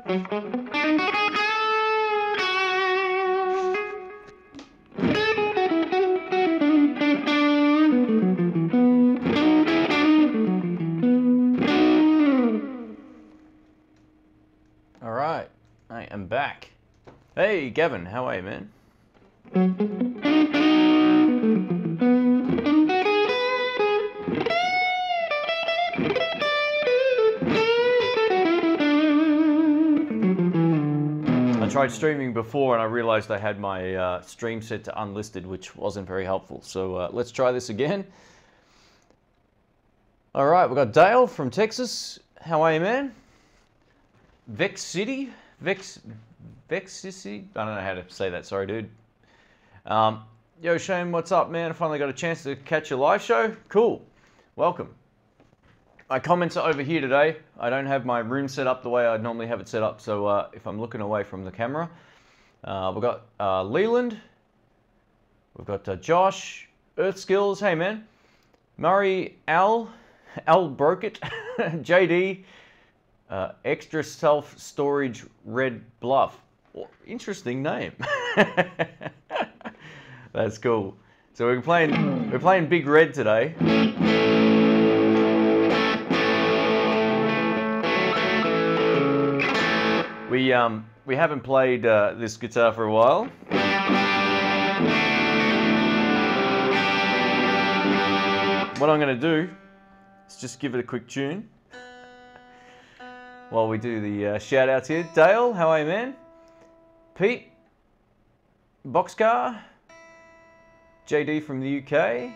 All right, I am back. Hey, Gavin, how are you, man? I tried streaming before and I realized I had my stream set to unlisted, which wasn't very helpful. So let's try this again. All right, we've got Dale from Texas. How are you, man? Vex City? Vex City? I don't know how to say that, sorry, dude. Yo, Shane, what's up, man? I finally got a chance to catch your live show. Cool. Welcome. My comments are over here today. I don't have my room set up the way I'd normally have it set up, so if I'm looking away from the camera. We've got Leland. We've got Josh. Earth Skills. Hey, man. Murray. Al broke it. JD. Extra self-storage Red Bluff. Well, interesting name. That's cool. So we're playing Big Red today. We haven't played this guitar for a while. What I'm going to do is just give it a quick tune while we do the shout outs here. Dale, how are you, man? Pete, Boxcar, JD from the UK,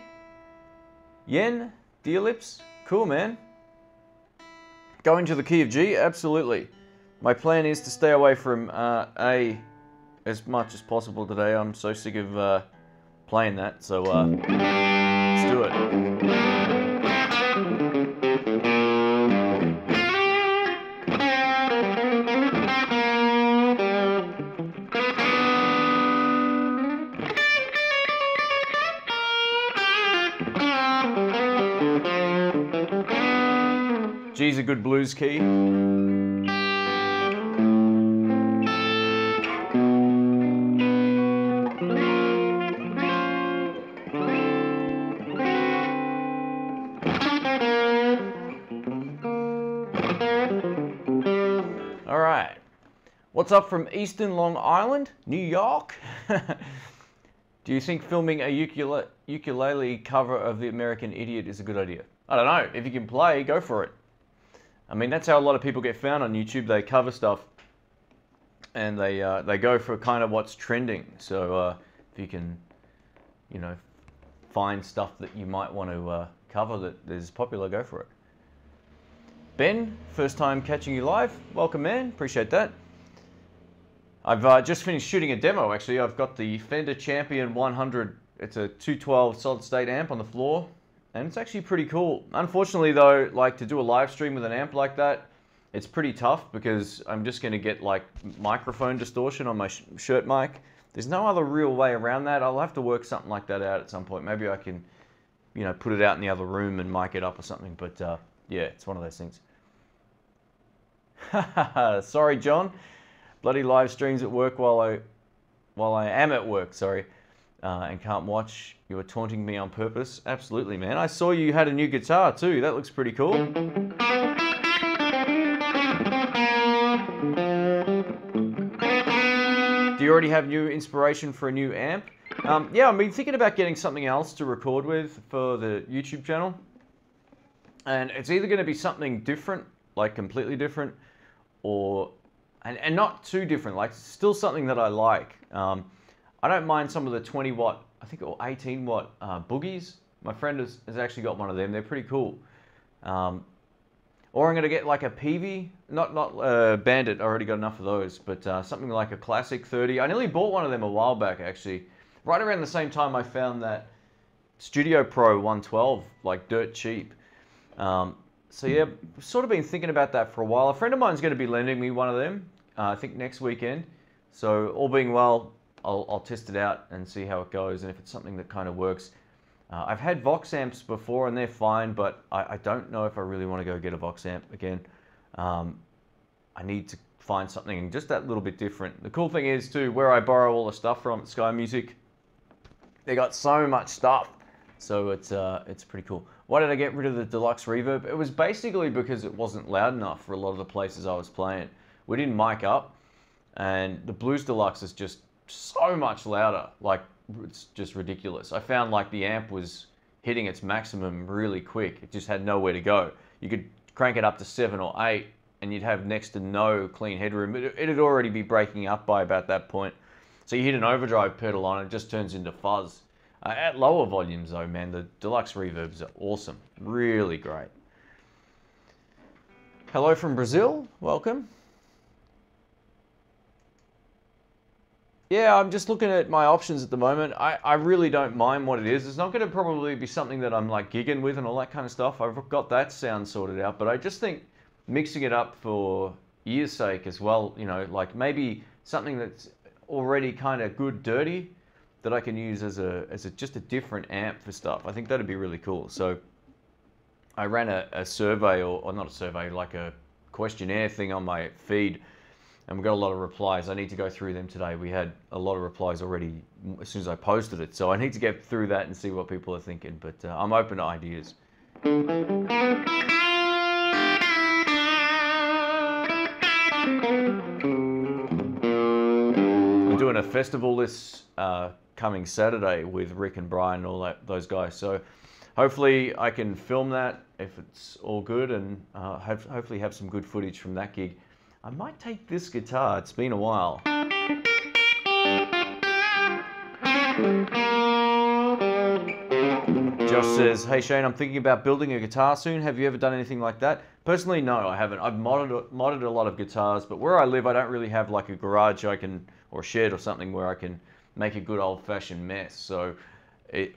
Yen, Dear Lips, cool, man. Going to the key of G, absolutely. My plan is to stay away from A as much as possible today. I'm so sick of playing that, so let's do it. G's a good blues key. All right. What's up from Eastern Long Island, New York? Do you think filming a ukulele cover of The American Idiot is a good idea? I don't know. If you can play, go for it. I mean, that's how a lot of people get found on YouTube. They cover stuff, and they go for kind of what's trending. So if you can, you know, find stuff that you might want to cover that is popular, go for it. Ben, first time catching you live. Welcome, man. Appreciate that. I've just finished shooting a demo, actually. I've got the Fender Champion 100. It's a 212 solid state amp on the floor, and it's actually pretty cool. Unfortunately, though, like to do a live stream with an amp like that, it's pretty tough because I'm just going to get like microphone distortion on my shirt mic. There's no other real way around that. I'll have to work something like that out at some point. Maybe I can, you know, put it out in the other room and mic it up or something. But yeah, it's one of those things. Sorry, John. Bloody live streams at work while I am at work, sorry, and can't watch. You were taunting me on purpose. Absolutely, man. I saw you had a new guitar too. That looks pretty cool. Do you already have new inspiration for a new amp? Yeah, I've been thinking about getting something else to record with for the YouTube channel. And it's either going to be something different, like completely different, or and not too different, like still something that I like. I don't mind some of the 20 watt, I think, or 18 watt boogies. My friend has actually got one of them. They're pretty cool. Or I'm gonna get like a Peavey, not Bandit. I already got enough of those, but something like a classic 30. I nearly bought one of them a while back, actually. Right around the same time I found that Studio Pro 112, like dirt cheap. So yeah, sort of been thinking about that for a while. A friend of mine's going to be lending me one of them, I think next weekend. So all being well, I'll test it out and see how it goes, and if it's something that kind of works. I've had Vox amps before and they're fine, but I don't know if I really want to go get a Vox amp again. I need to find something just that little bit different. The cool thing is too, where I borrow all the stuff from at Sky Music, they got so much stuff, so it's pretty cool. Why did I get rid of the deluxe reverb? It was basically because it wasn't loud enough for a lot of the places I was playing. We didn't mic up, and the Blues Deluxe is just so much louder, like it's just ridiculous. I found like the amp was hitting its maximum really quick. It just had nowhere to go. You could crank it up to 7 or 8 and you'd have next to no clean headroom. It'd already be breaking up by about that point. So you hit an overdrive pedal on it, it just turns into fuzz. At lower volumes though, man, the deluxe reverbs are awesome. Really great. Hello from Brazil, welcome. Yeah, I'm just looking at my options at the moment. I really don't mind what it is. It's not going to probably be something that I'm like gigging with and all that kind of stuff. I've got that sound sorted out, but I just think mixing it up for ear's sake as well, you know, like maybe something that's already kind of good dirty that I can use as just a different amp for stuff. I think that'd be really cool. So I ran a survey, or not a survey, like a questionnaire thing on my feed, and we got a lot of replies. I need to go through them today. We had a lot of replies already as soon as I posted it, so I need to get through that and see what people are thinking, but I'm open to ideas. I'm doing a festival this coming Saturday with Rick and Brian and all those guys, so hopefully I can film that if it's all good, and hopefully have some good footage from that gig. I might take this guitar, it's been a while. Josh says, hey Shane, I'm thinking about building a guitar soon. Have you ever done anything like that? Personally, no, I haven't. I've modded a lot of guitars, but where I live, I don't really have like a garage or a shed or something where I can make a good old-fashioned mess. So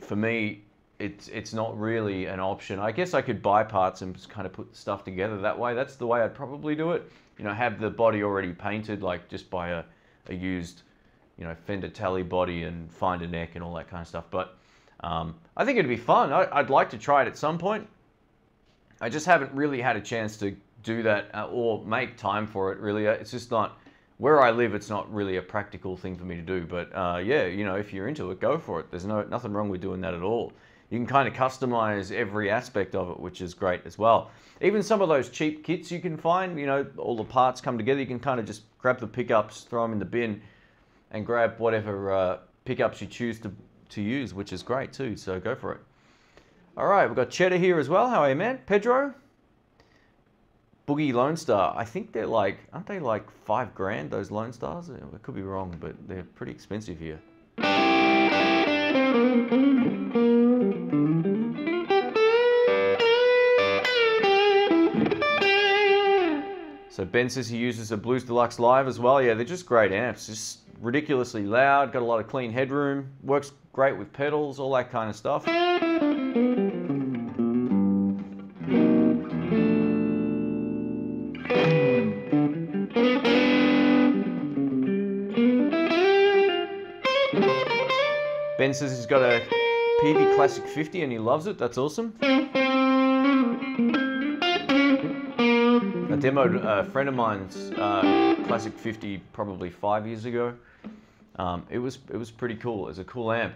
for me, it's not really an option. I guess I could buy parts and just kind of put stuff together that way. That's the way I'd probably do it. You know, have the body already painted, like just buy a used, you know, Fender tally body and find a neck and all that kind of stuff. But I think it'd be fun. I'd like to try it at some point. I just haven't really had a chance to do that or make time for it, really. It's just not, where I live, it's not really a practical thing for me to do. But yeah, you know, if you're into it, go for it. There's nothing wrong with doing that at all. You can kind of customize every aspect of it, which is great as well. Even some of those cheap kits you can find, you know, all the parts come together. You can kind of just grab the pickups, throw them in the bin, and grab whatever pickups you choose to use, which is great too, so go for it. All right, we've got Cheddar here as well. How are you, man? Pedro? Boogie Lone Star. I think they're like, aren't they like $5 grand, those Lone Stars? I could be wrong, but they're pretty expensive here. So Ben says he uses a Blues Deluxe Live as well. Yeah, they're just great amps. Just ridiculously loud, got a lot of clean headroom, works great with pedals, all that kind of stuff. Ben says he's got a PV Classic 50 and he loves it. That's awesome. I demoed a friend of mine's Classic 50 probably 5 years ago. It was pretty cool. It was a cool amp.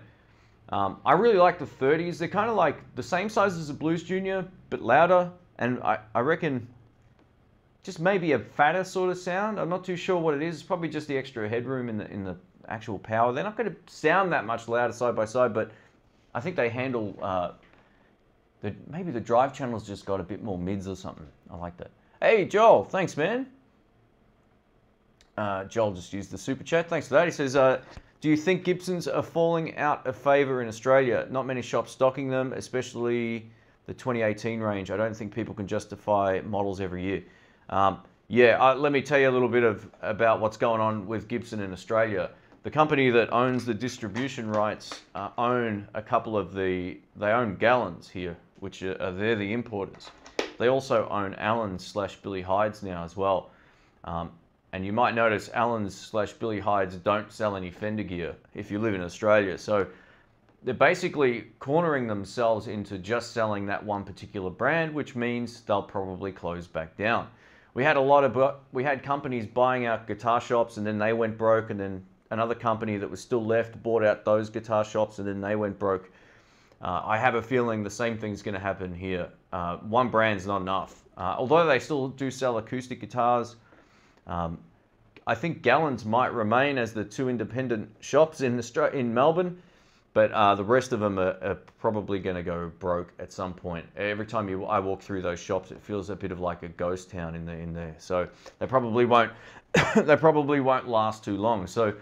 I really like the 30s. They're kind of like the same size as a Blues Junior, but louder. And I reckon just maybe a fatter sort of sound. I'm not too sure what it is. It's probably just the extra headroom in the actual power. They're not going to sound that much louder side by side, but I think they handle maybe the drive channel's just got a bit more mids or something. I like that. Hey Joel, thanks man. Joel just used the super chat. Thanks for that. He says, do you think Gibsons are falling out of favor in Australia? Not many shops stocking them, especially the 2018 range. I don't think people can justify models every year. Yeah, let me tell you a little bit about what's going on with Gibson in Australia. The company that owns the distribution rights own a couple of they own Gallons here, which they're the importers. They also own Allen's/Billy Hyde's now as well. And you might notice Allen's/Billy Hyde's don't sell any Fender gear if you live in Australia. So they're basically cornering themselves into just selling that one particular brand, which means they'll probably close back down. we had we had companies buying out guitar shops, and then they went broke, and then another company that was still left bought out those guitar shops, and then they went broke. I have a feeling the same thing's going to happen here. One brand's not enough. Although they still do sell acoustic guitars, I think Gallons might remain as the two independent shops in Melbourne, but the rest of them are probably going to go broke at some point. Every time I walk through those shops, it feels a bit of like a ghost town in there. So they probably won't they probably won't last too long. So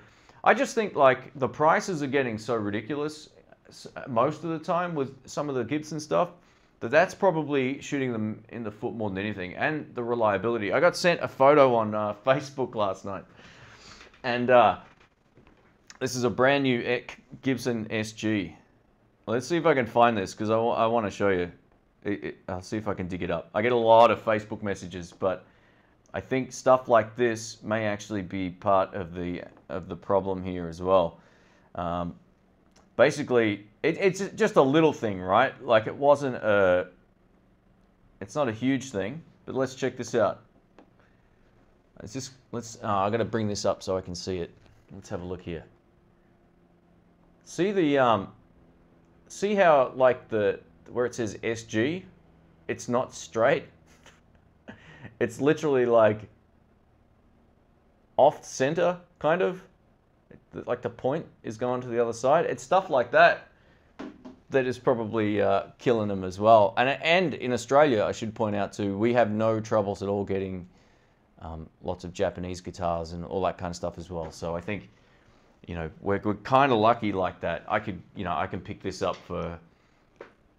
I just think like the prices are getting so ridiculous most of the time with some of the Gibson stuff, that's probably shooting them in the foot more than anything, and the reliability. I got sent a photo on Facebook last night, and this is a brand new Gibson SG. Let's see if I can find this, because I want to show you. I'll see if I can dig it up. I get a lot of Facebook messages, but I think stuff like this may actually be part of the problem here as well. Basically, it's just a little thing, right? Like it's not a huge thing, but let's check this out. I got to bring this up so I can see it. Let's have a look here. See see how like where it says SG, it's not straight. It's literally like off center, kind of. Like the point is going to the other side. It's stuff like that that is probably killing them as well. And in Australia, I should point out too, we have no troubles at all getting lots of Japanese guitars and all that kind of stuff as well. So I think, you know, we're kind of lucky like that. I can pick this up for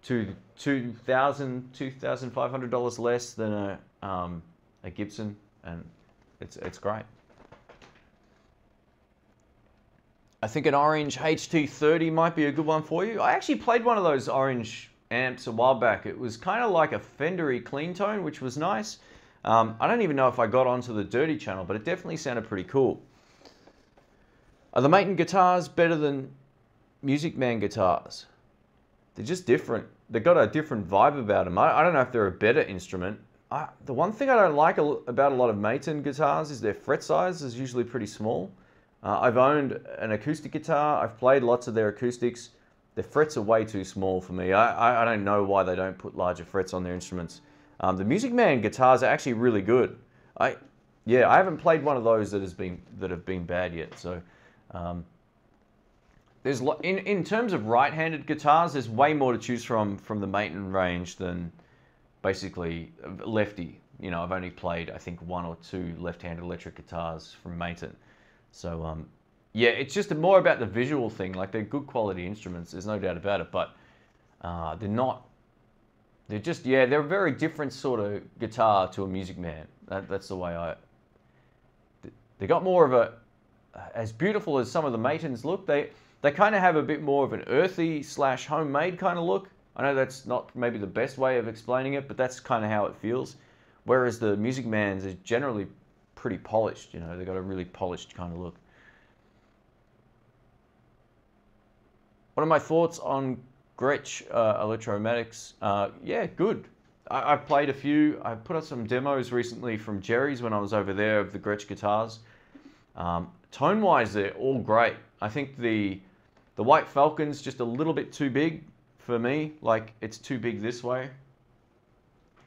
$2,500 less than a Gibson, and it's great. I think an orange HT30 might be a good one for you. I actually played one of those orange amps a while back. It was kind of like a Fender-y clean tone, which was nice. I don't even know if I got onto the dirty channel, but it definitely sounded pretty cool. Are the Maton guitars better than Music Man guitars? They're just different. They've got a different vibe about them. I don't know if they're a better instrument. The one thing I don't like about a lot of Maton guitars is their fret size is usually pretty small. I've owned an acoustic guitar. I've played lots of their acoustics. The frets are way too small for me. I don't know why they don't put larger frets on their instruments. The Music Man guitars are actually really good. I haven't played one of those that have been bad yet. So there's in terms of right-handed guitars, there's way more to choose from the Maton range than basically lefty. You know, I've only played I think one or two left-handed electric guitars from Maton. So, yeah, it's just more about the visual thing. Like, they're good quality instruments, there's no doubt about it, but they're a very different sort of guitar to a Music Man. That's the way they got more of a, as beautiful as some of the Matons look, they kind of have a bit more of an earthy / homemade kind of look. I know that's not maybe the best way of explaining it, but that's kind of how it feels. Whereas the Music Mans are generally pretty polished, you know, they've got a really polished kind of look. What are my thoughts on Gretsch Electromatics? Yeah, good. I've played a few. I put up some demos recently from Jerry's when I was over there of the Gretsch guitars. Tone-wise, they're all great. I think the White Falcon's just a little bit too big for me. Like, it's too big this way.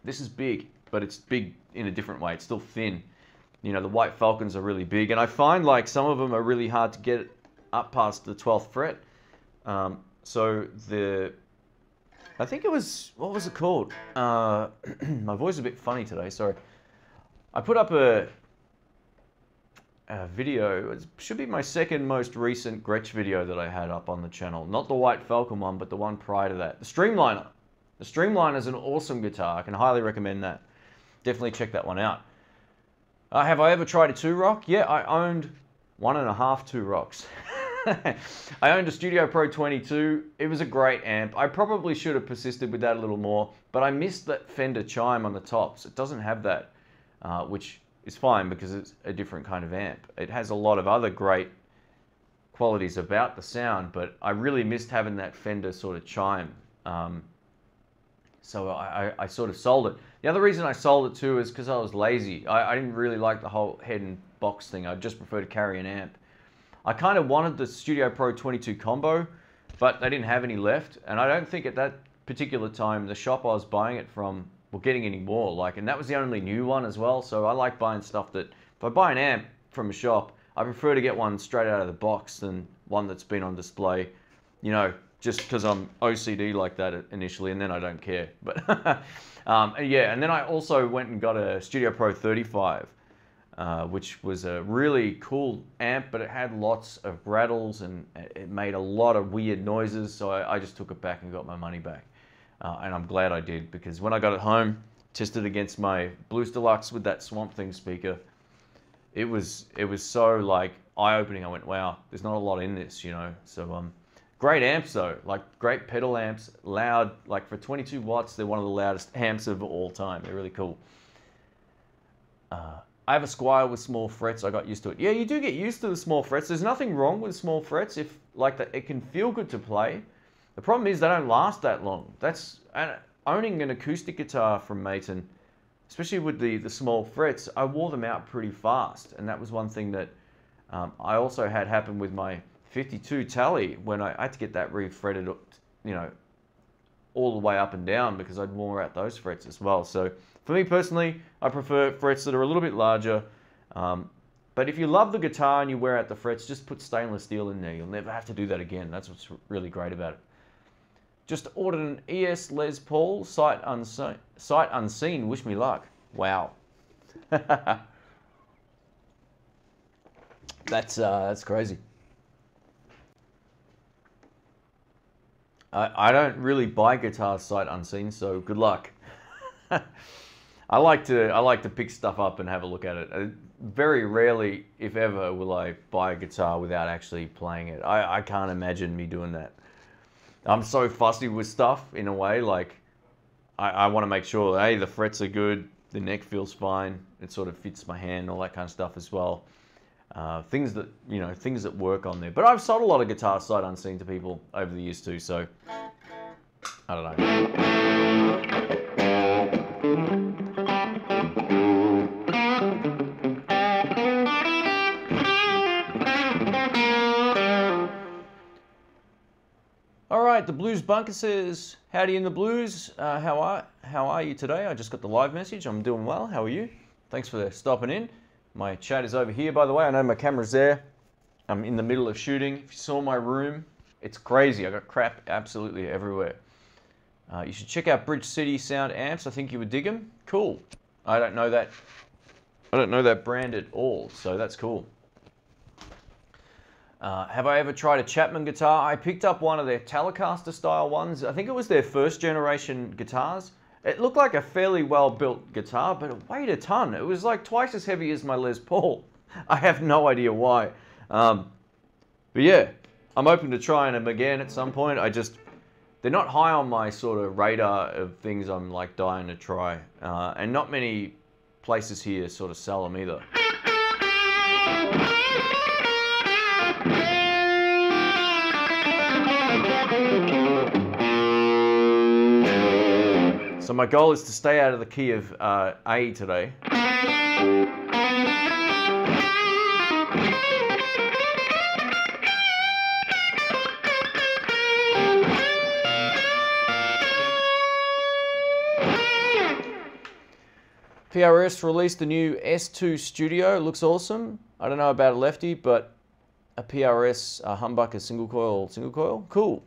This is big, but it's big in a different way. It's still thin. You know, the White Falcons are really big, and I find like some of them are really hard to get up past the 12th fret. So I think it was, what was it called? My voice is a bit funny today, sorry. I put up a video, it should be my second most recent Gretsch video that I had up on the channel. Not the White Falcon one, but the one prior to that. The Streamliner. The Streamliner is an awesome guitar. I can highly recommend that. Definitely check that one out. Have I ever tried a 2-rock? Yeah, I owned 1.5 2-rocks. I owned a Studio Pro 22. It was a great amp. I probably should have persisted with that a little more, but I missed that Fender chime on the tops. It doesn't have that, which is fine because it's a different kind of amp. It has a lot of other great qualities about the sound, but I really missed having that Fender sort of chime. So I sort of sold it. The other reason I sold it too is because I was lazy. I didn't really like the whole head and box thing. I just prefer to carry an amp. I kind of wanted the Studio Pro 22 combo, but they didn't have any left. And I don't think at that particular time, the shop I was buying it from were getting any more. Like, and that was the only new one as well. So I like buying stuff that, if I buy an amp from a shop, I prefer to get one straight out of the box than one that's been on display, you know, just because I'm OCD like that initially, and then I don't care. But yeah, and then I also went and got a Studio Pro 35, which was a really cool amp, but it had lots of rattles and it made a lot of weird noises. So I just took it back and got my money back. And I'm glad I did, because when I got it home, tested against my Blues Deluxe with that Swamp Thing speaker, it was so like eye-opening. I went, wow, there's not a lot in this, you know. So great amps though, like great pedal amps, loud, like for 22 watts, they're one of the loudest amps of all time. They're really cool. I have a Squier with small frets. I got used to it. Yeah, you do get used to the small frets. There's nothing wrong with small frets if like that. It can feel good to play. The problem is they don't last that long. That's owning an acoustic guitar from Maton, especially with the small frets. I wore them out pretty fast, and that was one thing that I also had happen with my 52 Tally when I had to get that refretted, you know, all the way up and down because I'd wore out those frets as well. So for me personally, I prefer frets that are a little bit larger. But if you love the guitar and you wear out the frets, just put stainless steel in there. You'll never have to do that again. That's what's really great about it. Just ordered an ES Les Paul, sight unseen. Wish me luck. Wow. That's crazy. I don't really buy guitars sight unseen, so good luck. I like to pick stuff up and have a look at it. Very rarely, if ever, will I buy a guitar without actually playing it. I can't imagine me doing that. I'm so fussy with stuff in a way. Like I want to make sure, hey, the frets are good, the neck feels fine, it sort of fits my hand, all that kind of stuff as well. Things that work on there. But I've sold a lot of guitars sight unseen to people over the years too, so I don't know. All right, the Blues Bunker says, howdy in the blues. How are you today? I just got the live message. I'm doing well. How are you? Thanks for stopping in. My chat is over here, by the way. I know my camera's there. I'm in the middle of shooting. If you saw my room, it's crazy. I got crap absolutely everywhere. You should check out Bridge City Sound amps. I think you would dig them. Cool. I don't know that brand at all, so that's cool. Have I ever tried a Chapman guitar? I picked up one of their Telecaster style ones. I think it was their first generation guitars. It looked like a fairly well-built guitar, but it weighed a ton. It was like twice as heavy as my Les Paul. I have no idea why. But yeah, I'm open to trying them again at some point. They're not high on my sort of radar of things I'm like dying to try. And not many places here sort of sell them either. So my goal is to stay out of the key of A today. PRS released the new S2 Studio. It looks awesome. I don't know about a lefty, but a PRS humbucker single coil. Cool.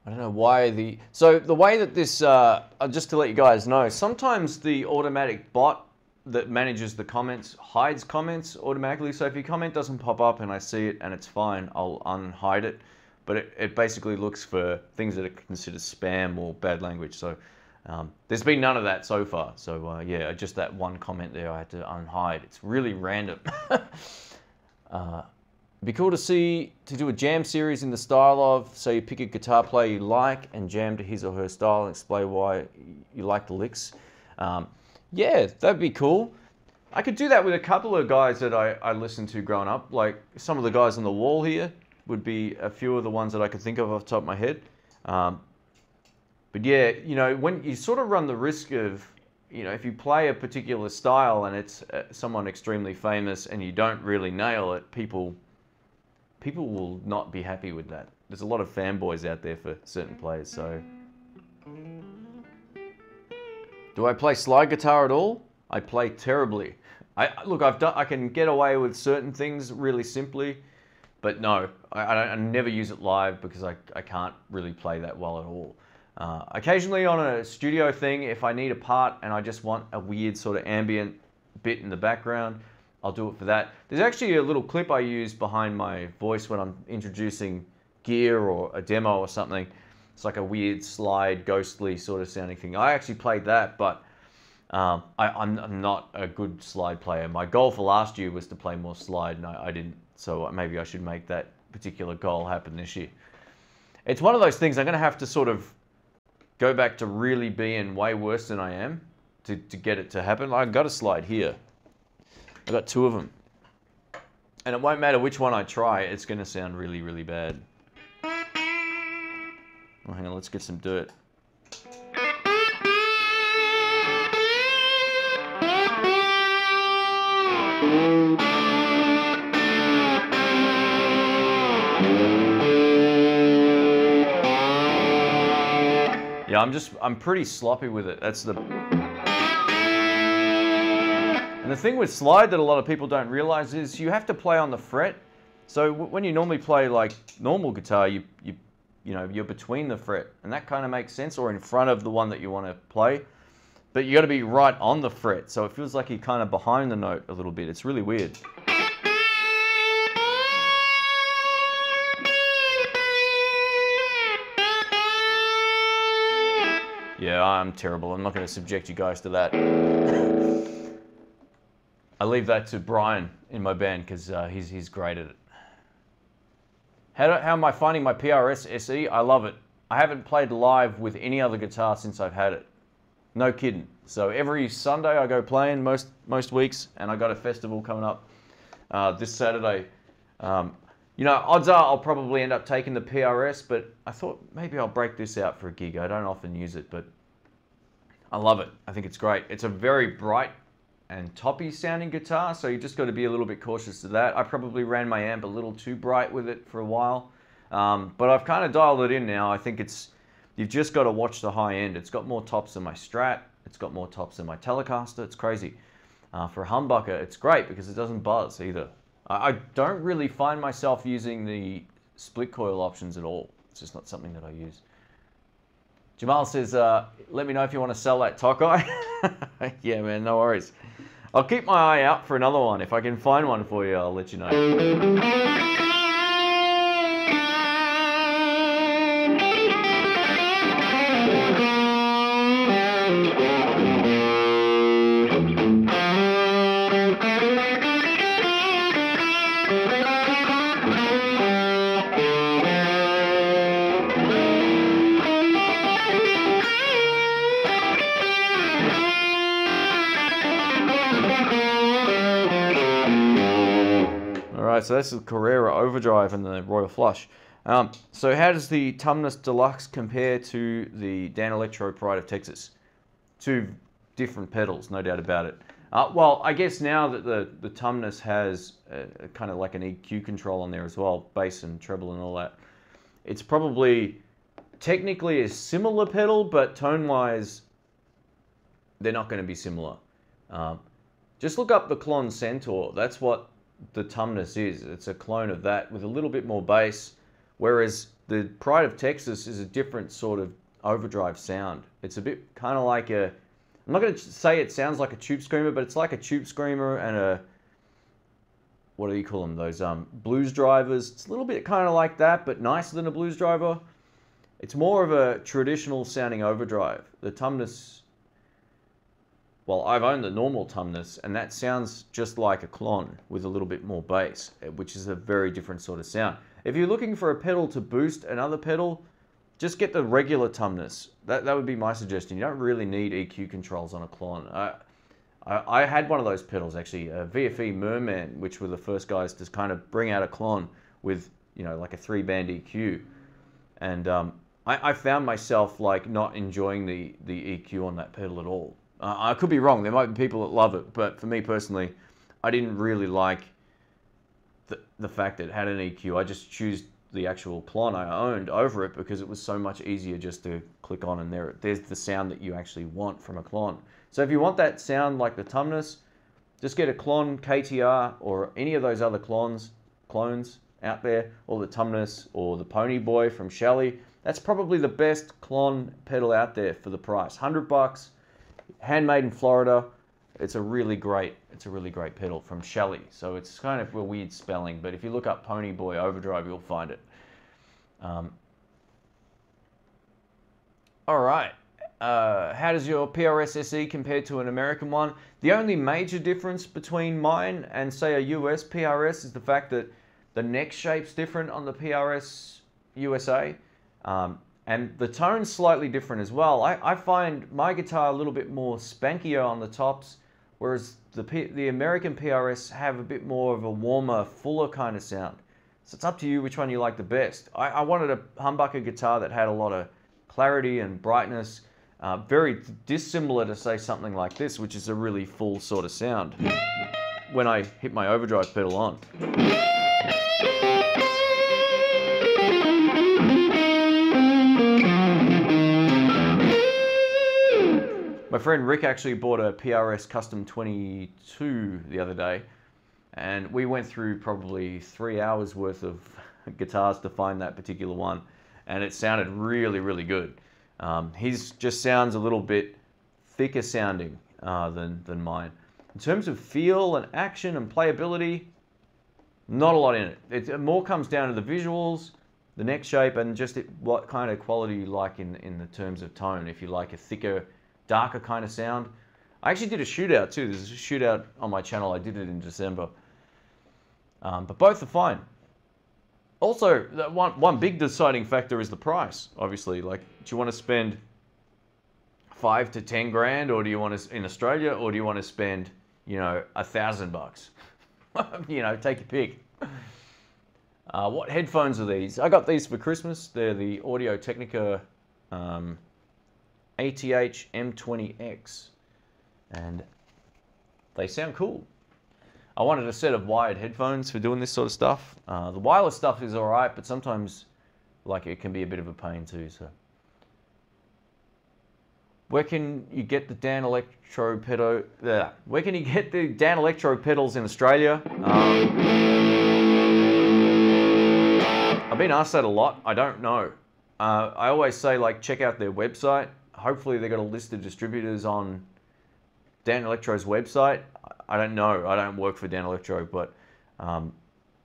I don't know why so the way that this, just to let you guys know, sometimes the automatic bot that manages the comments hides comments automatically. So if your comment doesn't pop up and I see it and it's fine, I'll unhide it. But it basically looks for things that are considered spam or bad language. So there's been none of that so far. So yeah, just that one comment there I had to unhide. It's really random. It'd be cool to do a jam series in the style of, so you pick a guitar player you like and jam to his or her style and explain why you like the licks. Yeah, that'd be cool. I could do that with a couple of guys that I listened to growing up. Like some of the guys on the wall here would be a few of the ones that I could think of off the top of my head. But yeah, you know, when you sort of run the risk of, you know, if you play a particular style and it's someone extremely famous and you don't really nail it, people will not be happy with that. There's a lot of fanboys out there for certain players, so. Do I play slide guitar at all? I play terribly. Look, I can get away with certain things really simply, but no, I never use it live because I can't really play that well at all. Occasionally on a studio thing, if I need a part and I just want a weird sort of ambient bit in the background, I'll do it for that. There's actually a little clip I use behind my voice when I'm introducing gear or a demo or something. It's like a weird slide, ghostly sort of sounding thing. I actually played that, but I'm not a good slide player. My goal for last year was to play more slide, and I didn't. So maybe I should make that particular goal happen this year. It's one of those things I'm going to have to sort of go back to really being way worse than I am to get it to happen. I've got a slide here. I've got 2 of them. And it won't matter which one I try, it's going to sound really, really bad. Oh, hang on, let's get some dirt. Yeah, I'm pretty sloppy with it. That's the... And the thing with slide that a lot of people don't realize is you have to play on the fret. So when you normally play like normal guitar, you know, you're between the fret, and that kind of makes sense, or in front of the one that you want to play. But you got to be right on the fret, so it feels like you're kind of behind the note a little bit. It's really weird. Yeah, I'm terrible. I'm not going to subject you guys to that. I leave that to Brian in my band because he's great at it. How am I finding my PRS SE? I love it. I haven't played live with any other guitar since I've had it. No kidding. So every Sunday I go playing most weeks, and I got a festival coming up this Saturday. You know, odds are I'll probably end up taking the PRS, but I thought maybe I'll break this out for a gig. I don't often use it, but I love it. I think it's great. It's a very bright and toppy sounding guitar, so you just got to be a little bit cautious of that. I probably ran my amp a little too bright with it for a while, but I've kind of dialed it in now. I think you've just got to watch the high end. It's got more tops than my Strat. It's got more tops than my Telecaster. It's crazy. For a humbucker, it's great because it doesn't buzz either. I don't really find myself using the split coil options at all. It's just not something that I use. Jamal says, let me know if you want to sell that Tokai. Yeah, man, no worries. I'll keep my eye out for another one. If I can find one for you, I'll let you know. So that's the Carrera Overdrive and the Royal Flush. So how does the Tumnus Deluxe compare to the Dan Electro Pride of Texas? 2 different pedals, no doubt about it. Well, I guess now that the Tumnus has kind of like an EQ control on there as well, bass and treble and all that, it's probably technically a similar pedal, but tone-wise, they're not going to be similar. Just look up the Klon Centaur. That's what the Tumnus is. It's a clone of that with a little bit more bass, whereas the Pride of Texas is a different sort of overdrive sound. It's a bit kind of like a, I'm not going to say it sounds like a tube screamer, but it's like a tube screamer and a, what do you call them, those blues drivers. It's a little bit kind of like that, but nicer than a blues driver. It's more of a traditional sounding overdrive. The Tumnus, well, I've owned the normal Tumnus, and that sounds just like a Klon with a little bit more bass, which is a very different sort of sound. If you're looking for a pedal to boost another pedal, just get the regular Tumnus. That would be my suggestion. You don't really need EQ controls on a Klon. I had one of those pedals, actually, a VFE Merman, which were the first guys to kind of bring out a Klon with, you know, like a 3-band EQ. And I found myself like not enjoying the EQ on that pedal at all. I could be wrong. There might be people that love it, but for me personally, I didn't really like the fact that it had an EQ. I just choose the actual Klon I owned over it because it was so much easier just to click on, and there's the sound that you actually want from a Klon. So if you want that sound like the Tumnus, just get a Klon KTR or any of those other clones out there, or the Tumnus or the Pony Boy from Shelly. That's probably the best Klon pedal out there for the price. $100, handmade in Florida. It's a really great pedal from Shelly. So it's kind of a weird spelling, but if you look up Pony Boy Overdrive, you'll find it. All right. How does your PRS SE compare to an American one? The only major difference between mine and say a US PRS is the fact that the neck shape's different on the PRS USA. And the tone's slightly different as well. I find my guitar a little bit more spankier on the tops, whereas the American PRS have a bit more of a warmer, fuller kind of sound. So it's up to you which one you like the best. I wanted a humbucker guitar that had a lot of clarity and brightness, very dissimilar to say something like this, which is a really full sort of sound when I hit my overdrive pedal on. My friend Rick actually bought a PRS Custom 22 the other day, and we went through probably 3 hours worth of guitars to find that particular one, and it sounded really, really good. His just sounds a little bit thicker sounding than mine. In terms of feel and action and playability, not a lot in it. It more comes down to the visuals, the neck shape, and just what kind of quality you like in the terms of tone. If you like a thicker, darker kind of sound. I actually did a shootout too. There's a shootout on my channel. I did it in December. But both are fine. Also, one big deciding factor is the price, obviously. Like, do you want to spend 5 to 10 grand, or do you want to, in Australia, or do you want to spend, you know, $1,000? You know, take your pick. What headphones are these? I got these for Christmas. They're the Audio-Technica ATH M20X, and they sound cool. I wanted a set of wired headphones for doing this sort of stuff. The wireless stuff is all right, but sometimes, like, it can be a bit of a pain too. So, where can you get the Dan Electro pedal? Where can you get the Dan Electro pedals in Australia? I've been asked that a lot. I don't know. I always say, like, check out their website. Hopefully they've got a list of distributors on Dan Electro's website. I don't know. I don't work for Dan Electro, but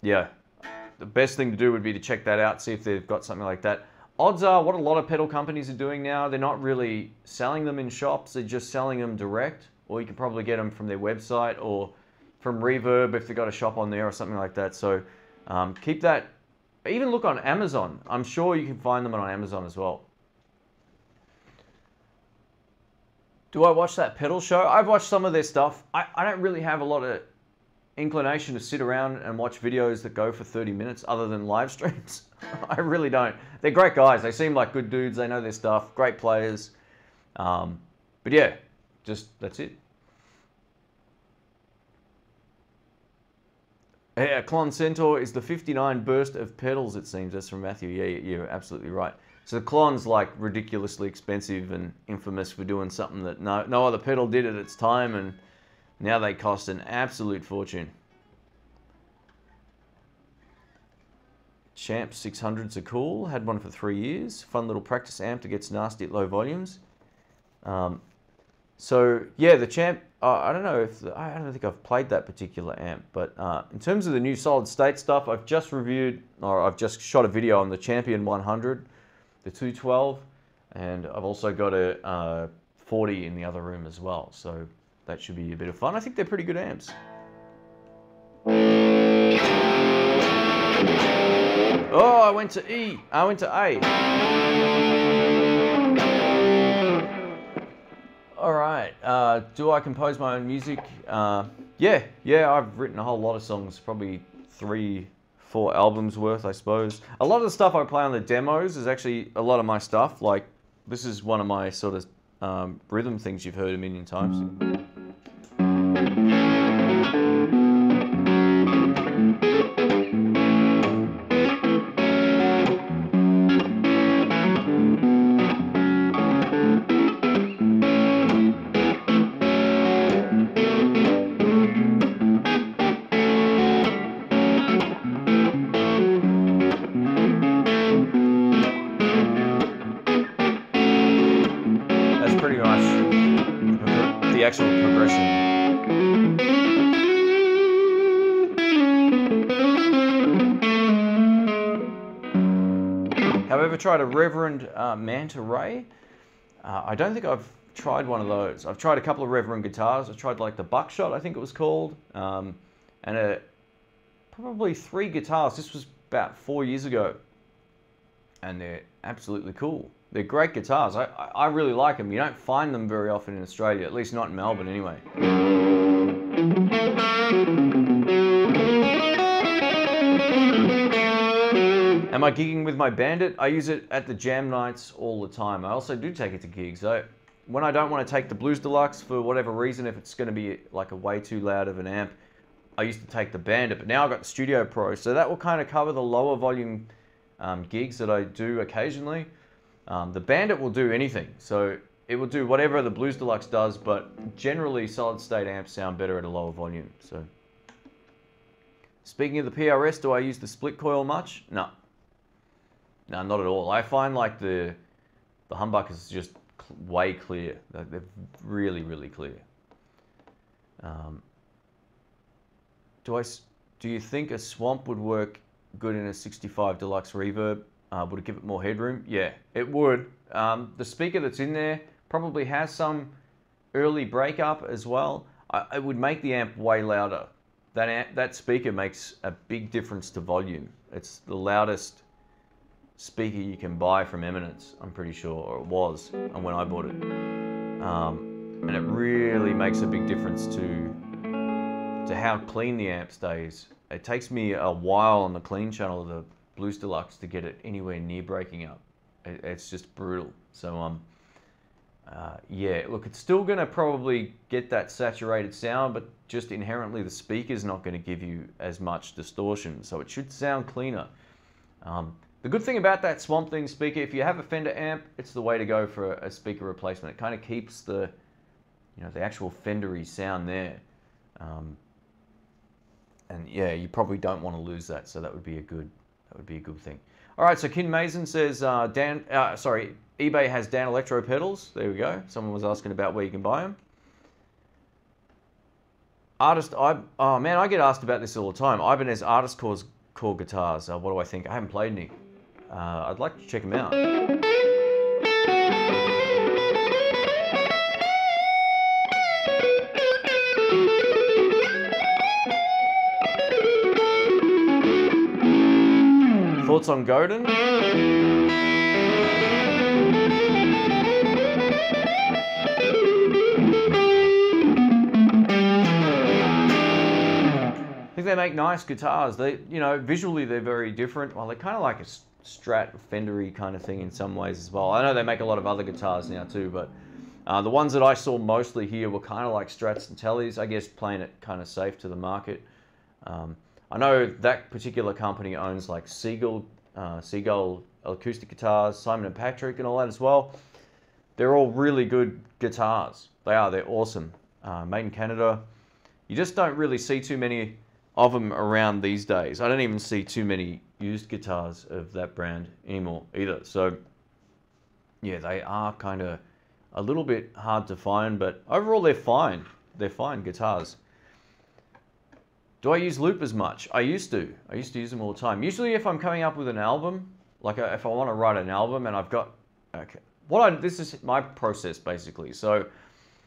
yeah, the best thing to do would be to check that out, see if they've got something like that. Odds are, what a lot of pedal companies are doing now, they're not really selling them in shops, they're just selling them direct, or you can probably get them from their website or from Reverb if they've got a shop on there or something like that. So keep that. Even look on Amazon. I'm sure you can find them on Amazon as well. Do I watch that pedal show? I've watched some of their stuff. I don't really have a lot of inclination to sit around and watch videos that go for 30 minutes other than live streams. I really don't. They're great guys. They seem like good dudes. They know their stuff. Great players. But yeah, that's it. Yeah, Klon Centaur is the 59 burst of pedals, it seems. That's from Matthew. Yeah, you're absolutely right. So the Klon's like ridiculously expensive and infamous for doing something that no other pedal did at its time, and now they cost an absolute fortune. Champ 600s are cool. Had one for 3 years. Fun little practice amp that gets nasty at low volumes. So yeah, the Champ. I don't know if I don't think I've played that particular amp, but in terms of the new solid state stuff, I've just reviewed, or I've just shot a video on the Champion 100, the 212, and I've also got a 40 in the other room as well. So that should be a bit of fun. I think they're pretty good amps. Oh, I went to E. I went to A. All right. Do I compose my own music? Yeah. I've written a whole lot of songs, probably 3, 4 albums worth, I suppose. A lot of the stuff I play on the demos is actually a lot of my stuff. Like, this is one of my sort of rhythm things you've heard a million times. The actual progression. Have I ever tried a Reverend Manta Ray? I don't think I've tried one of those. I've tried a couple of Reverend guitars. I tried like the Buckshot, I think it was called, and probably 3 guitars. This was about 4 years ago, and they're absolutely cool. They're great guitars. I really like them. You don't find them very often in Australia, at least not in Melbourne anyway. Am I gigging with my Bandit? I use it at the jam nights all the time. I also do take it to gigs. So when I don't want to take the Blues Deluxe for whatever reason, if it's going to be like a way too loud of an amp, I used to take the Bandit. But now I've got the Studio Pro, so that will kind of cover the lower volume gigs that I do occasionally. The Bandit will do anything, so it will do whatever the Blues Deluxe does, but generally solid state amps sound better at a lower volume. So, speaking of the PRS, do I use the split coil much? No, not at all. I find like the humbucker is just way clear. They're really, really clear. Do you think a Swamp would work good in a 65 Deluxe Reverb? Would it give it more headroom? Yeah, it would. The speaker that's in there probably has some early breakup as well. It would make the amp way louder. That speaker makes a big difference to volume. It's the loudest speaker you can buy from Eminence, I'm pretty sure, or it was when I bought it. And it really makes a big difference to how clean the amp stays. It takes me a while on the clean channel of the Blues Deluxe to get it anywhere near breaking up. It's just brutal. So yeah, look, it's still going to probably get that saturated sound, but just inherently the speaker's not going to give you as much distortion, so it should sound cleaner. The good thing about that Swamp Thing speaker, if you have a Fender amp, it's the way to go for a speaker replacement. It kind of keeps the, the actual Fender-y sound there. And yeah, you probably don't want to lose that, so that would be a good thing. All right, so Kin Mason says, eBay has Dan Electro pedals. There we go. Someone was asking about where you can buy them. Oh man, I get asked about this all the time. Ibanez Artist Core guitars. What do I think? I haven't played any. I'd like to check them out. Thoughts on Godin? I think they make nice guitars. They, visually they're very different. Well, they're kind of like a Strat Fender-y kind of thing in some ways as well. I know they make a lot of other guitars now too, but the ones that I saw mostly here were kind of like Strats and Tellys, I guess, playing it kind of safe to the market. I know that particular company owns like Seagull acoustic guitars, Simon & Patrick and all that as well. They're all really good guitars. They're awesome. Made in Canada. You just don't really see too many of them around these days. I don't even see too many used guitars of that brand anymore either. So yeah, they are kind of a little bit hard to find, but overall they're fine. They're fine guitars. Do I use loopers much? I used to use them all the time. Usually if I'm coming up with an album, like if I want to write an album and I've got, this is my process basically. So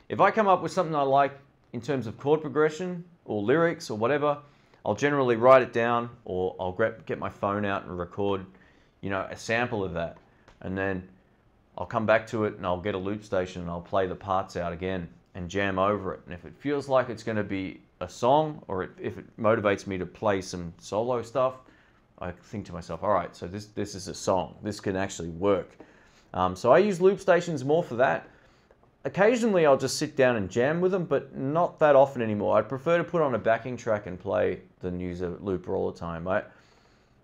if I come up with something I like in terms of chord progression or lyrics or whatever, I'll generally write it down, or I'll get my phone out and record, a sample of that. And then I'll come back to it and I'll get a loop station and I'll play the parts out again and jam over it. And if it feels like it's going to be a song, or if it motivates me to play some solo stuff, I think to myself, all right, so this is a song. This can actually work. So I use loop stations more for that. Occasionally I'll just sit down and jam with them, but not that often anymore. I'd prefer to put on a backing track and play than use a looper all the time.